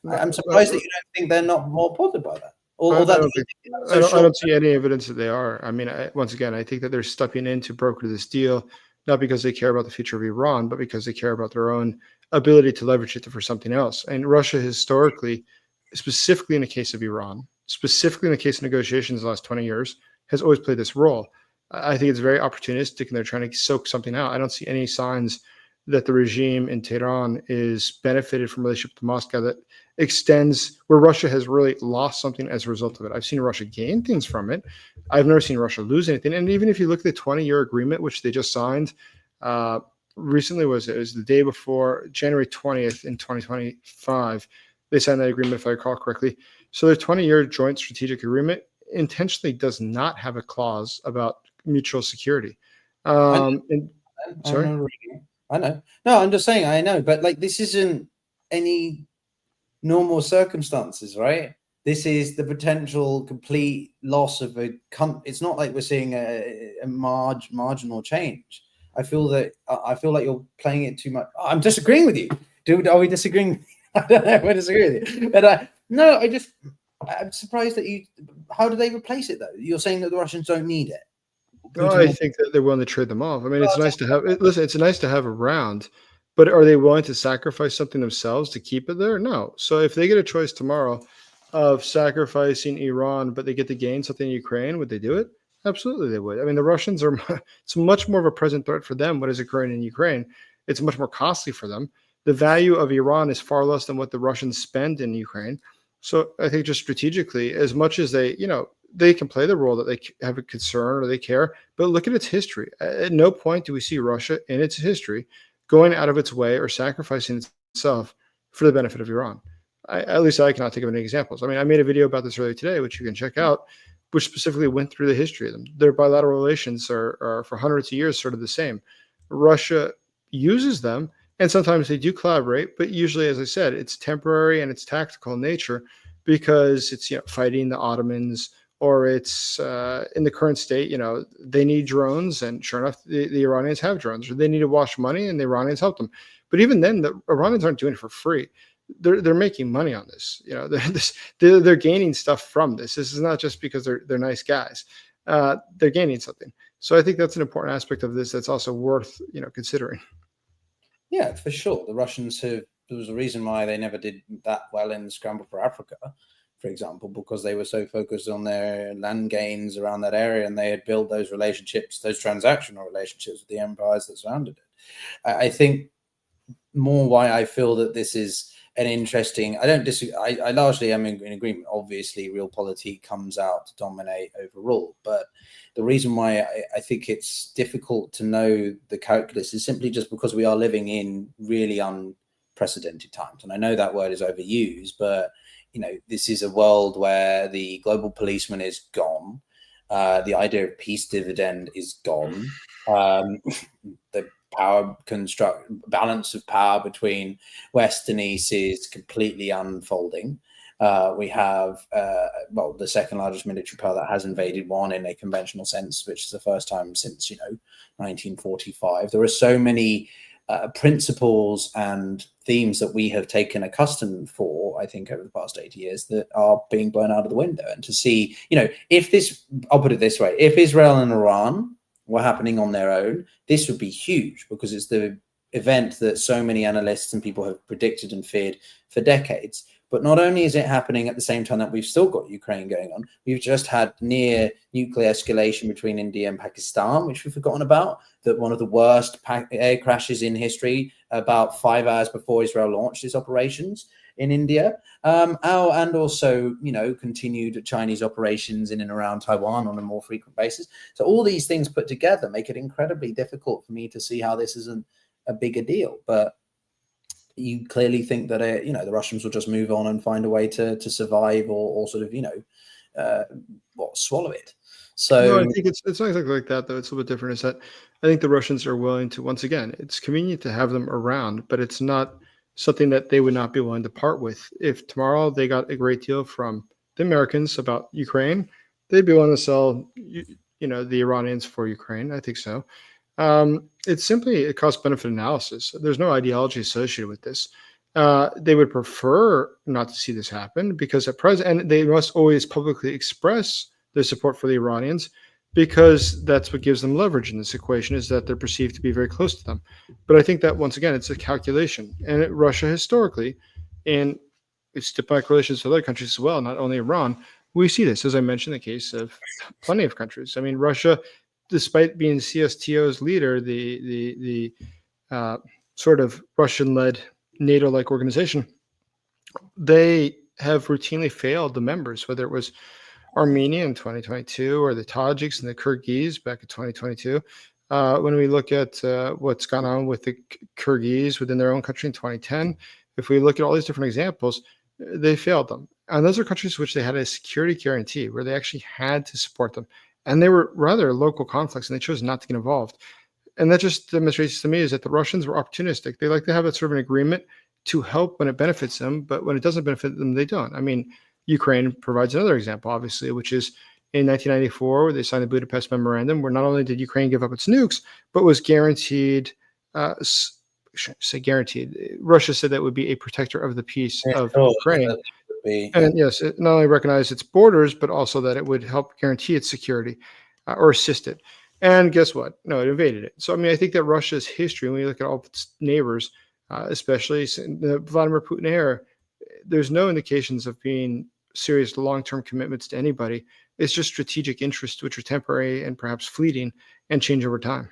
I'm surprised that you don't think they're not more bothered by that. I don't see any evidence that they are. I mean, once again, I think that they're stepping in to broker this deal, not because they care about the future of Iran, but because they care about their own ability to leverage it for something else. And Russia historically, specifically in the case of Iran, specifically in the case of negotiations the last 20 years, has always played this role. I think it's very opportunistic and they're trying to soak something out. I don't see any signs that the regime in Tehran is benefited from relationship to Moscow that extends where Russia has really lost something as a result of it. I've seen Russia gain things from it. I've never seen Russia lose anything. And even if you look at the 20-year agreement, which they just signed recently, it was the day before January 20th in 2025, they signed that agreement, if I recall correctly. So their 20-year joint strategic agreement intentionally does not have a clause about mutual security. Sorry? I know. No, I'm just saying, I know. But like, this isn't any normal circumstances, right? This is the potential complete loss of a it's not like we're seeing a marginal change. I feel like you're playing it too much. I'm disagreeing with you. Are we disagreeing? I don't know if I disagree with you. But no, I'm surprised that how do they replace it though? You're saying that the Russians don't need it. No, I think that they're willing to trade them off. I mean, it's nice to have. Listen, it's nice to have around, but are they willing to sacrifice something themselves to keep it there? No. So if they get a choice tomorrow of sacrificing Iran, but they get to gain something in Ukraine, would they do it? Absolutely, they would. I mean, the Russians are. It's much more of a present threat for them. What is occurring in Ukraine? It's much more costly for them. The value of Iran is far less than what the Russians spend in Ukraine. So I think just strategically, as much as they can play the role that they have a concern or they care, but look at its history. At no point do we see Russia in its history going out of its way or sacrificing itself for the benefit of Iran. At least I cannot think of any examples. I mean, I made a video about this earlier today, which you can check out, which specifically went through the history of them. Their bilateral relations are for hundreds of years sort of the same. Russia uses them, and sometimes they do collaborate, but usually, as I said, it's temporary and it's tactical in nature because it's fighting the Ottomans, or it's in the current state, they need drones, and sure enough, the Iranians have drones, or they need to wash money, and the Iranians help them. But even then, the Iranians aren't doing it for free. They're making money on this. They're gaining stuff from this. This is not just because they're nice guys. They're gaining something. So I think that's an important aspect of this that's also worth considering. Yeah, for sure. The Russians there was a reason why they never did that well in the scramble for Africa, for example, because they were so focused on their land gains around that area, and they had built those relationships, those transactional relationships with the empires that surrounded it. I think more why I feel that this is an interesting, I don't disagree, I largely am in agreement. Obviously, realpolitik comes out to dominate overall, but the reason why I think it's difficult to know the calculus is simply just because we are living in really unprecedented times. And I know that word is overused, but this is a world where the global policeman is gone. The idea of peace dividend is gone. The balance of power between West and East is completely unfolding. We have the second largest military power that has invaded one in a conventional sense, which is the first time since 1945. There are so many principles and themes that we have taken a custom for, I think, over the past 80 years that are being blown out of the window. And to see, I'll put it this way, if Israel and Iran were happening on their own, this would be huge, because it's the event that so many analysts and people have predicted and feared for decades. But not only is it happening at the same time that we've still got Ukraine going on, we've just had near nuclear escalation between India and Pakistan, which we've forgotten about, that one of the worst air crashes in history about 5 hours before Israel launched its operations in India. And also, continued Chinese operations in and around Taiwan on a more frequent basis. So all these things put together make it incredibly difficult for me to see how this isn't a bigger deal. But you clearly think that the Russians will just move on and find a way to survive or sort of swallow it. So no, I think it's not exactly like that, though. It's a little bit different. Is that I think the Russians are willing to, once again, it's convenient to have them around, but it's not something that they would not be willing to part with. If tomorrow they got a great deal from the Americans about Ukraine, they'd be willing to sell the Iranians for Ukraine. I think so. It's simply a cost benefit analysis. There's no ideology associated with this. They would prefer not to see this happen, because at present, and they must always publicly express their support for the Iranians, because that's what gives them leverage in this equation, is that they're perceived to be very close to them. But I think that, once again, it's a calculation. And Russia historically, and it's diplomatic relations with other countries as well, not only Iran, we see this, as I mentioned, in the case of plenty of countries. I mean, Russia, despite being CSTO's leader, the sort of Russian-led NATO-like organization, they have routinely failed the members, whether it was Armenia in 2022 or the Tajiks and the Kyrgyz back in 2022. When we look at what's gone on with the Kyrgyz within their own country in 2010, if we look at all these different examples, they failed them. And those are countries which they had a security guarantee, where they actually had to support them. And they were rather local conflicts, and they chose not to get involved. And that just demonstrates to me is that the Russians were opportunistic. They like to have a sort of an agreement to help when it benefits them, but when it doesn't benefit them, they don't. I mean, Ukraine provides another example, obviously, which is in 1994, where they signed the Budapest Memorandum, where not only did Ukraine give up its nukes, but was guaranteed, Russia said that would be a protector of the peace of Ukraine. And yes, it not only recognized its borders, but also that it would help guarantee its security or assist it. And guess what? No, it invaded it. So, I mean, I think that Russia's history, when you look at all its neighbors, especially in the Vladimir Putin era, there's no indications of being serious long-term commitments to anybody. It's just strategic interests, which are temporary and perhaps fleeting and change over time.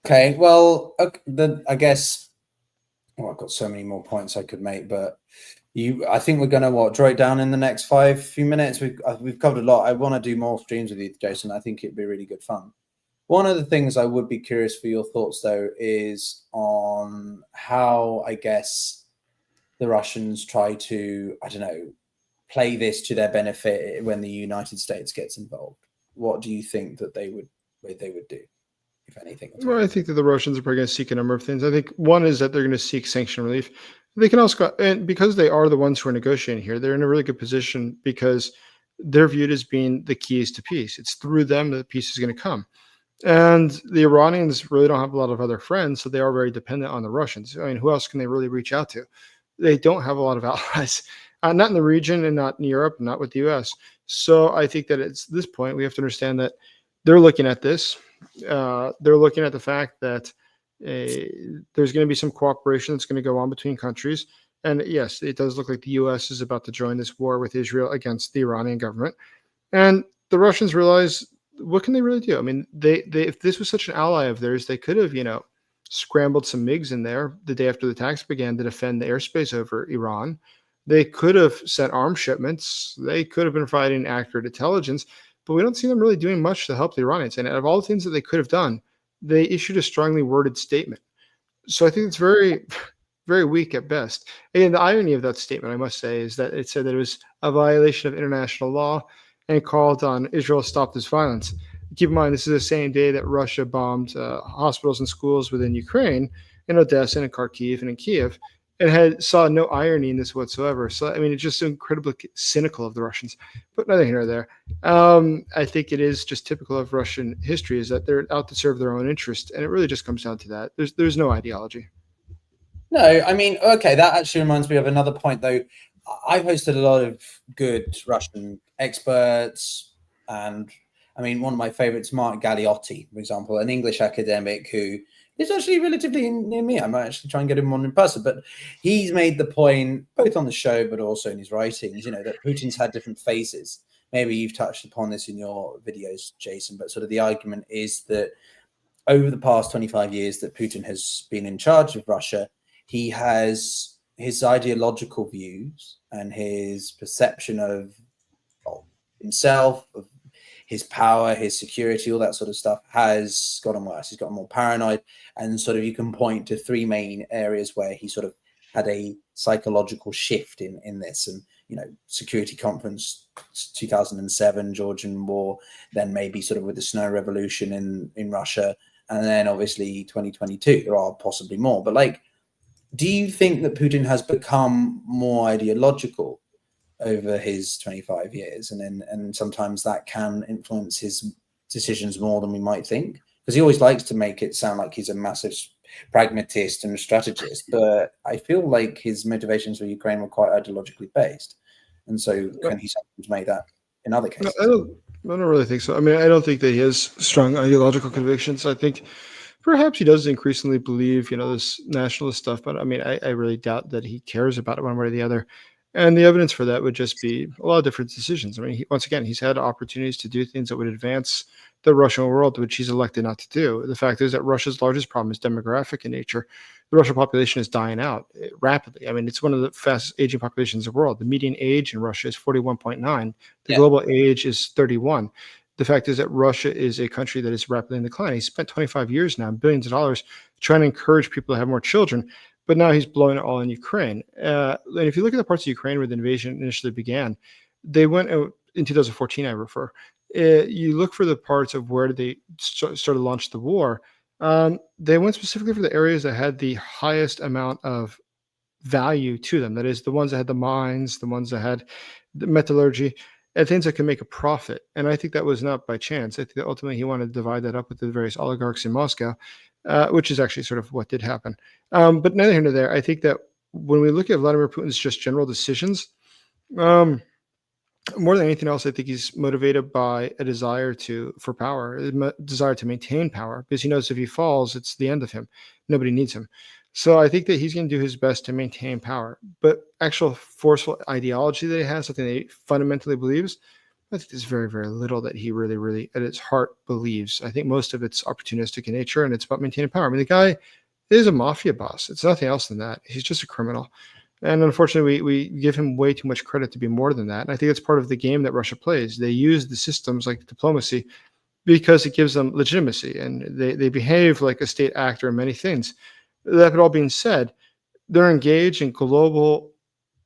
Okay, well, I guess I've got so many more points I could make, but I think we're going to draw it down in the next few minutes. We've covered a lot. I want to do more streams with you, Jason. I think it'd be really good fun. One of the things I would be curious for your thoughts, though, is on how, I guess, the Russians try to, play this to their benefit when the United States gets involved. What do you think that they would do, if anything? Well, I think that the Russians are probably going to seek a number of things. I think one is that they're going to seek sanction relief. They can also, and because they are the ones who are negotiating here, they're in a really good position because they're viewed as being the keys to peace. It's through them that peace is going to come. And the Iranians really don't have a lot of other friends, so they are very dependent on the Russians. I mean, who else can they really reach out to? They don't have a lot of allies, not in the region and not in Europe, not with the U.S. So I think that at this point, we have to understand that they're looking at this. They're looking at the fact that there's going to be some cooperation that's going to go on between countries. And yes, it does look like the U.S. is about to join this war with Israel against the Iranian government. And the Russians realize, what can they really do? I mean, they if this was such an ally of theirs, they could have, scrambled some MiGs in there the day after the attacks began to defend the airspace over Iran. They could have sent arms shipments. They could have been providing accurate intelligence, but we don't see them really doing much to help the Iranians. And out of all the things that they could have done, they issued a strongly worded statement. So I think it's very, very weak at best. And the irony of that statement, I must say, is that it said that it was a violation of international law and called on Israel to stop this violence. Keep in mind, this is the same day that Russia bombed hospitals and schools within Ukraine, in Odessa and in Kharkiv and in Kiev, and saw no irony in this whatsoever. So, I mean, it's just incredibly cynical of the Russians, but neither here nor there. I think it is just typical of Russian history is that they're out to serve their own interest, and it really just comes down to that. There's no ideology. No, I mean, okay, that actually reminds me of another point, though. I've hosted a lot of good Russian experts, and I mean, one of my favorites, Mark Galeotti, for example, an English academic who is actually relatively near me. I might actually try and get him on in person, but he's made the point, both on the show, but also in his writings, that Putin's had different phases. Maybe you've touched upon this in your videos, Jason, but sort of the argument is that over the past 25 years that Putin has been in charge of Russia, he has his ideological views and his perception of himself, of his power, his security, all that sort of stuff has gotten worse. He's gotten more paranoid. And sort of you can point to three main areas where he sort of had a psychological shift in this. And, Security Conference 2007, Georgian War, then maybe sort of with the Snow Revolution in Russia. And then obviously 2022, there are possibly more. But do you think that Putin has become more ideological over his 25 years, and sometimes that can influence his decisions more than we might think? Because he always likes to make it sound like he's a massive pragmatist and a strategist, but I feel like his motivations for Ukraine were quite ideologically based, and so can he sometimes make that in other cases? No, I don't really think so. I mean, I don't think that he has strong ideological convictions. I think perhaps he does increasingly believe, this nationalist stuff, but I mean, I really doubt that he cares about it one way or the other. And the evidence for that would just be a lot of different decisions. I mean, once again, he's had opportunities to do things that would advance the Russian world, which he's elected not to do. The fact is that Russia's largest problem is demographic in nature. The Russian population is dying out rapidly. I mean, it's one of the fastest aging populations in the world. The median age in Russia is 41.9. The global age is 31. The fact is that Russia is a country that is rapidly in decline. He spent 25 years now, billions of dollars, trying to encourage people to have more children. But now he's blowing it all in Ukraine. And if you look at the parts of Ukraine where the invasion initially began, they went out in 2014, I refer. You look for the parts of where they started to launch the war. They went specifically for the areas that had the highest amount of value to them. That is, the ones that had the mines, the ones that had the metallurgy, and things that can make a profit. And I think that was not by chance. I think that ultimately he wanted to divide that up with the various oligarchs in Moscow, which is actually sort of what did happen. But neither here nor there. I think that when we look at Vladimir Putin's just general decisions, more than anything else, I think he's motivated by a desire for power, a desire to maintain power, because he knows if he falls, it's the end of him. Nobody needs him. So I think that he's going to do his best to maintain power. But actual forceful ideology that he has, something that he fundamentally believes, I think there's very, very little that he really, really at its heart believes. I think most of it's opportunistic in nature, and it's about maintaining power. I mean, the guy is a mafia boss. It's nothing else than that. He's just a criminal. And unfortunately, we give him way too much credit to be more than that. And I think it's part of the game that Russia plays. They use the systems like diplomacy because it gives them legitimacy, and they behave like a state actor in many things. That all being said, they're engaged in global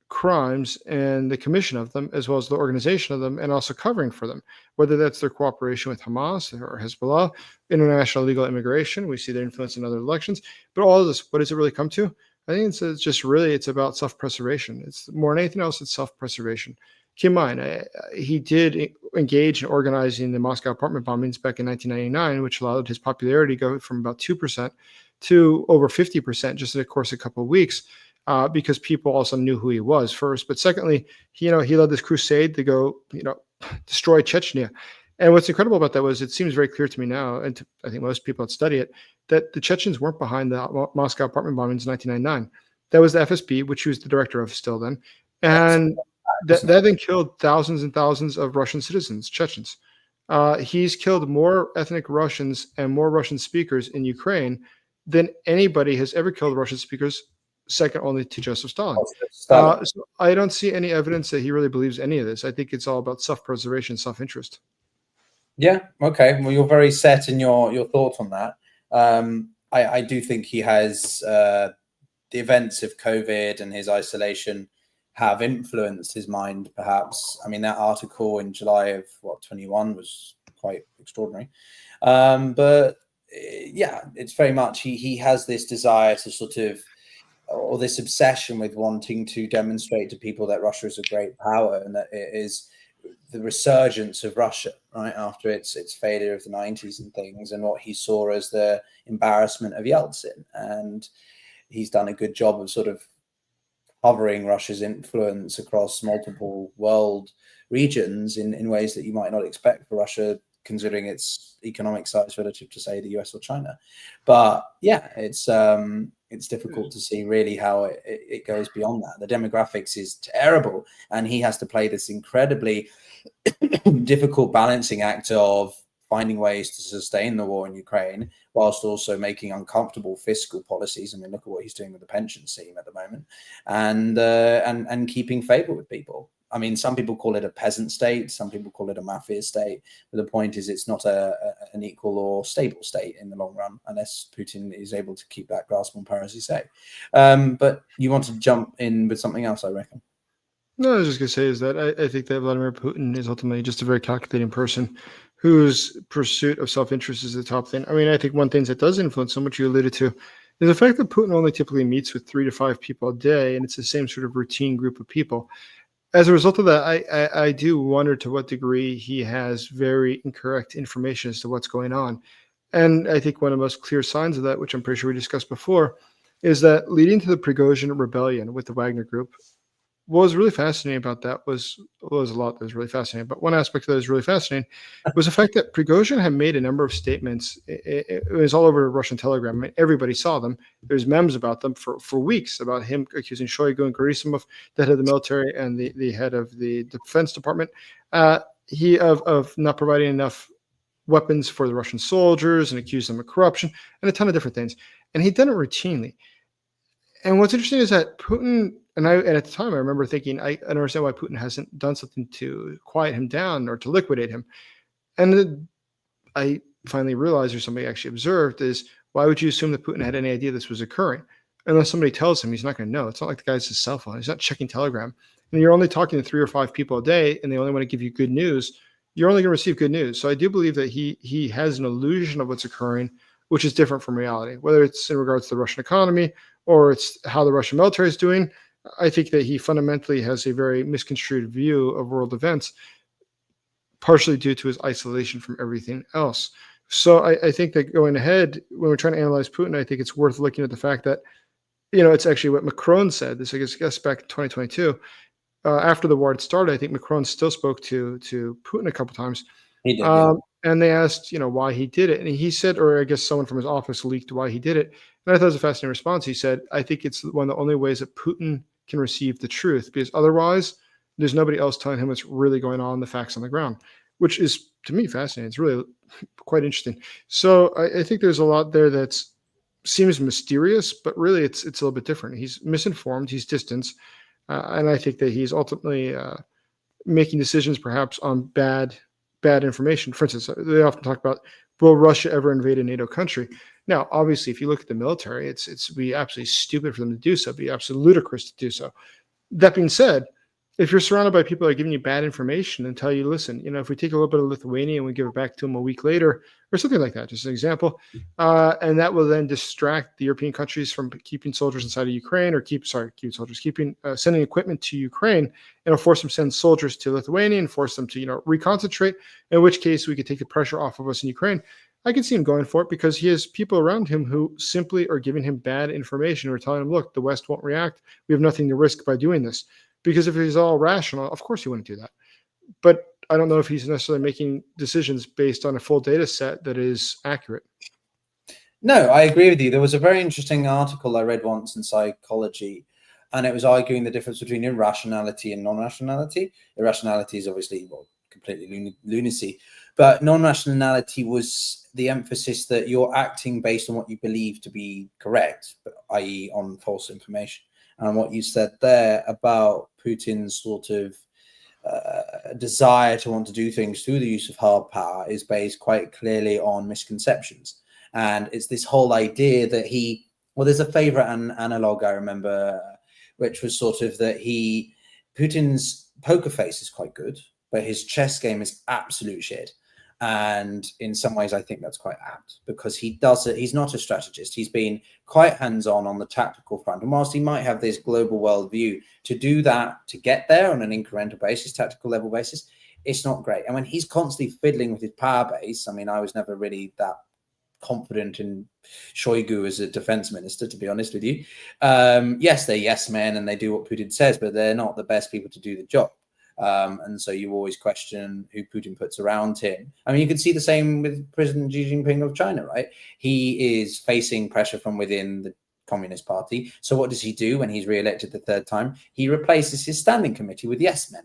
crimes and the commission of them, as well as the organization of them, and also covering for them, whether that's their cooperation with Hamas or Hezbollah, international illegal immigration. We see their influence in other elections. But all of this, what does it really come to? I think it's about self-preservation. It's more than anything else, it's self-preservation. Keep in mind, he did engage in organizing the Moscow apartment bombings back in 1999, which allowed his popularity to go from about 2% to over 50% just in the course of a couple of weeks, because people also knew who he was first. But secondly, he led this crusade to go, destroy Chechnya. And what's incredible about that was it seems very clear to me now, and I think most people that study it, that the Chechens weren't behind the Moscow apartment bombings in 1999. That was the FSB, which he was the director of still then. Yes. And that then killed thousands and thousands of Russian citizens, Chechens. He's killed more ethnic Russians and more Russian speakers in Ukraine than anybody has ever killed Russian speakers, second only to Joseph Stalin. Stalin. So I don't see any evidence that he really believes any of this. I think it's all about self-preservation, self-interest. Yeah. Okay. Well, you're very set in your thoughts on that. I do think he has the events of COVID and his isolation have influenced his mind, perhaps. I mean, that article in July of 21 was quite extraordinary. But yeah, it's very much he has this desire to sort of, or this obsession with wanting to demonstrate to people that Russia is a great power and that it is the resurgence of Russia, right, after its failure of the 90s and things, and what he saw as the embarrassment of Yeltsin. And he's done a good job of sort of covering Russia's influence across multiple world regions in ways that you might not expect for Russia, considering its economic size relative to, say, the US or China. But yeah, it's difficult to see really how it goes beyond that. The demographics is terrible, and he has to play this incredibly difficult balancing act of finding ways to sustain the war in Ukraine whilst also making uncomfortable fiscal policies. I mean, look at what he's doing with the pension scheme at the moment, and keeping favor with people. I mean, some people call it a peasant state, some people call it a mafia state, but the point is it's not an equal or stable state in the long run, unless Putin is able to keep that grasp on power, as you say. But you want to jump in with something else, I reckon. No, I was just going to say is that I think that Vladimir Putin is ultimately just a very calculating person whose pursuit of self-interest is the top thing. I mean, I think one thing that does influence him, which you alluded to, is the fact that Putin only typically meets with 3 to 5 people a day, and it's the same sort of routine group of people. As a result of that, I do wonder to what degree he has very incorrect information as to what's going on. And I think one of the most clear signs of that, which I'm pretty sure we discussed before, is that leading to the Prigozhin rebellion with the Wagner Group, what was really fascinating about that was a lot that was really fascinating. But one aspect that was really fascinating was the fact that Prigozhin had made a number of statements. It was all over Russian Telegram. I mean, everybody saw them. There's memes about them for weeks about him accusing Shoigu and Gerasimov, the head of the military and the head of the Defense Department, of not providing enough weapons for the Russian soldiers and accused them of corruption and a ton of different things. And he'd done it routinely. And what's interesting is that Putin, and at the time I remember thinking, I understand why Putin hasn't done something to quiet him down or to liquidate him. And then I finally realized, or somebody actually observed, is why would you assume that Putin had any idea this was occurring? Unless somebody tells him, he's not going to know. It's not like the guy's his cell phone. He's not checking Telegram. And you're only talking to 3 or 5 people a day, and they only want to give you good news. You're only going to receive good news. So I do believe that he has an illusion of what's occurring, which is different from reality, whether it's in regards to the Russian economy or it's how the Russian military is doing. I think that he fundamentally has a very misconstrued view of world events, partially due to his isolation from everything else. So I think that going ahead, when we're trying to analyze Putin, I think it's worth looking at the fact that, it's actually what Macron said. This, I guess back in 2022, after the war had started, I think Macron still spoke to Putin a couple times. He did, yeah. And they asked, why he did it. And he said, or I guess someone from his office leaked why he did it. And I thought it was a fascinating response. He said, I think it's one of the only ways that Putin can receive the truth, because otherwise there's nobody else telling him what's really going on, the facts on the ground, which is, to me, fascinating. It's really quite interesting. So I think there's a lot there that seems mysterious, but really it's a little bit different. He's misinformed, he's distanced, and I think that he's ultimately making decisions perhaps on bad information. For instance, they often talk about, will Russia ever invade a NATO country? Now, obviously, if you look at the military, it's be absolutely stupid for them to do so, be absolutely ludicrous to do so. That being said, if you're surrounded by people that are giving you bad information and tell you, listen, if we take a little bit of Lithuania and we give it back to them a week later, or something like that, just an example, and that will then distract the European countries from keeping soldiers inside of Ukraine, or sending equipment to Ukraine, and it'll force them to send soldiers to Lithuania and force them to, reconcentrate, in which case we could take the pressure off of us in Ukraine. I can see him going for it because he has people around him who simply are giving him bad information or telling him, look, the West won't react. We have nothing to risk by doing this. Because if he's all rational, of course he wouldn't do that. But I don't know if he's necessarily making decisions based on a full data set that is accurate. No, I agree with you. There was a very interesting article I read once in Psychology, and it was arguing the difference between irrationality and non-rationality. Irrationality is obviously, well, completely lunacy, but non-rationality was the emphasis that you're acting based on what you believe to be correct, i.e. on false information. And what you said there about Putin's sort of desire to want to do things through the use of hard power is based quite clearly on misconceptions. And it's this whole idea that well, there's a favorite analog I remember, which was sort of that Putin's poker face is quite good, but his chess game is absolute shit. And in some ways, I think that's quite apt because he's not a strategist. He's been quite hands-on the tactical front. And whilst he might have this global worldview, to do that, to get there on an incremental basis, tactical level basis, it's not great. And when he's constantly fiddling with his power base, I mean, I was never really that confident in Shoigu as a defense minister, to be honest with you. Yes, they're yes men and they do what Putin says, but they're not the best people to do the job. And so you always question who Putin puts around him. I mean, you can see the same with President Xi Jinping of China, right? He is facing pressure from within the Communist Party. So what does he do when he's re-elected the third time? He replaces his standing committee with yes men,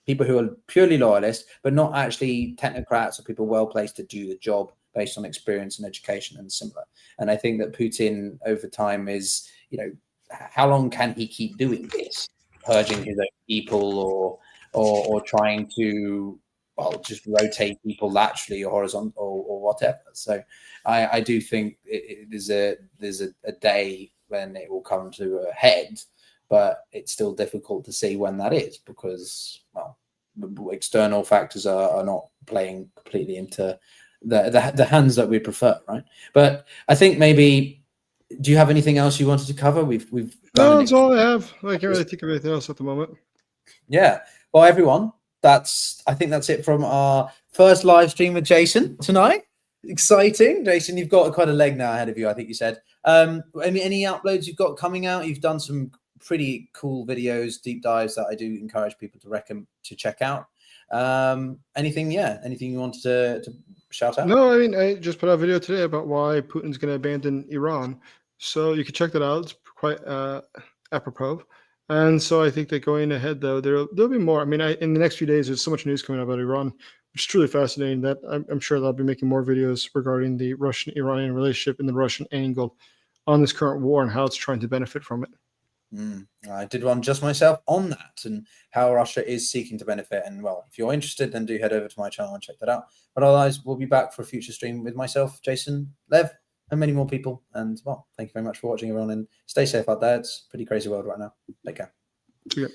people who are purely loyalist, but not actually technocrats or people well placed to do the job based on experience and education and similar. And I think that Putin over time is, how long can he keep doing this, purging his own people or trying to, well, just rotate people laterally or horizontal or whatever. So I do think there's a day when it will come to a head, but it's still difficult to see when that is because, well, external factors are not playing completely into the hands that we prefer, right? But I think maybe, do you have anything else you wanted to cover? We've No, that's all I have. I can't really think of anything else at the moment. Yeah. Well, everyone, I think that's it from our first live stream with Jason tonight. Exciting. Jason, you've got quite a leg now ahead of you, I think you said. Any uploads you've got coming out? You've done some pretty cool videos, deep dives that I do encourage people to check out. Anything you wanted to shout out? No, I mean, I just put out a video today about why Putin's going to abandon Iran. So you can check that out. It's quite apropos. And so I think that going ahead, though, there'll be more. I mean, in the next few days, there's so much news coming out about Iran, which is truly fascinating that I'm sure that I'll be making more videos regarding the Russian-Iranian relationship and the Russian angle on this current war and how it's trying to benefit from it. I did one just myself on that and how Russia is seeking to benefit. And well, if you're interested, then do head over to my channel and check that out. But otherwise, we'll be back for a future stream with myself, Jason, Lev, and many more people. And well, thank you very much for watching, everyone, and stay safe out there. It's a pretty crazy world right now. Take care. Yeah.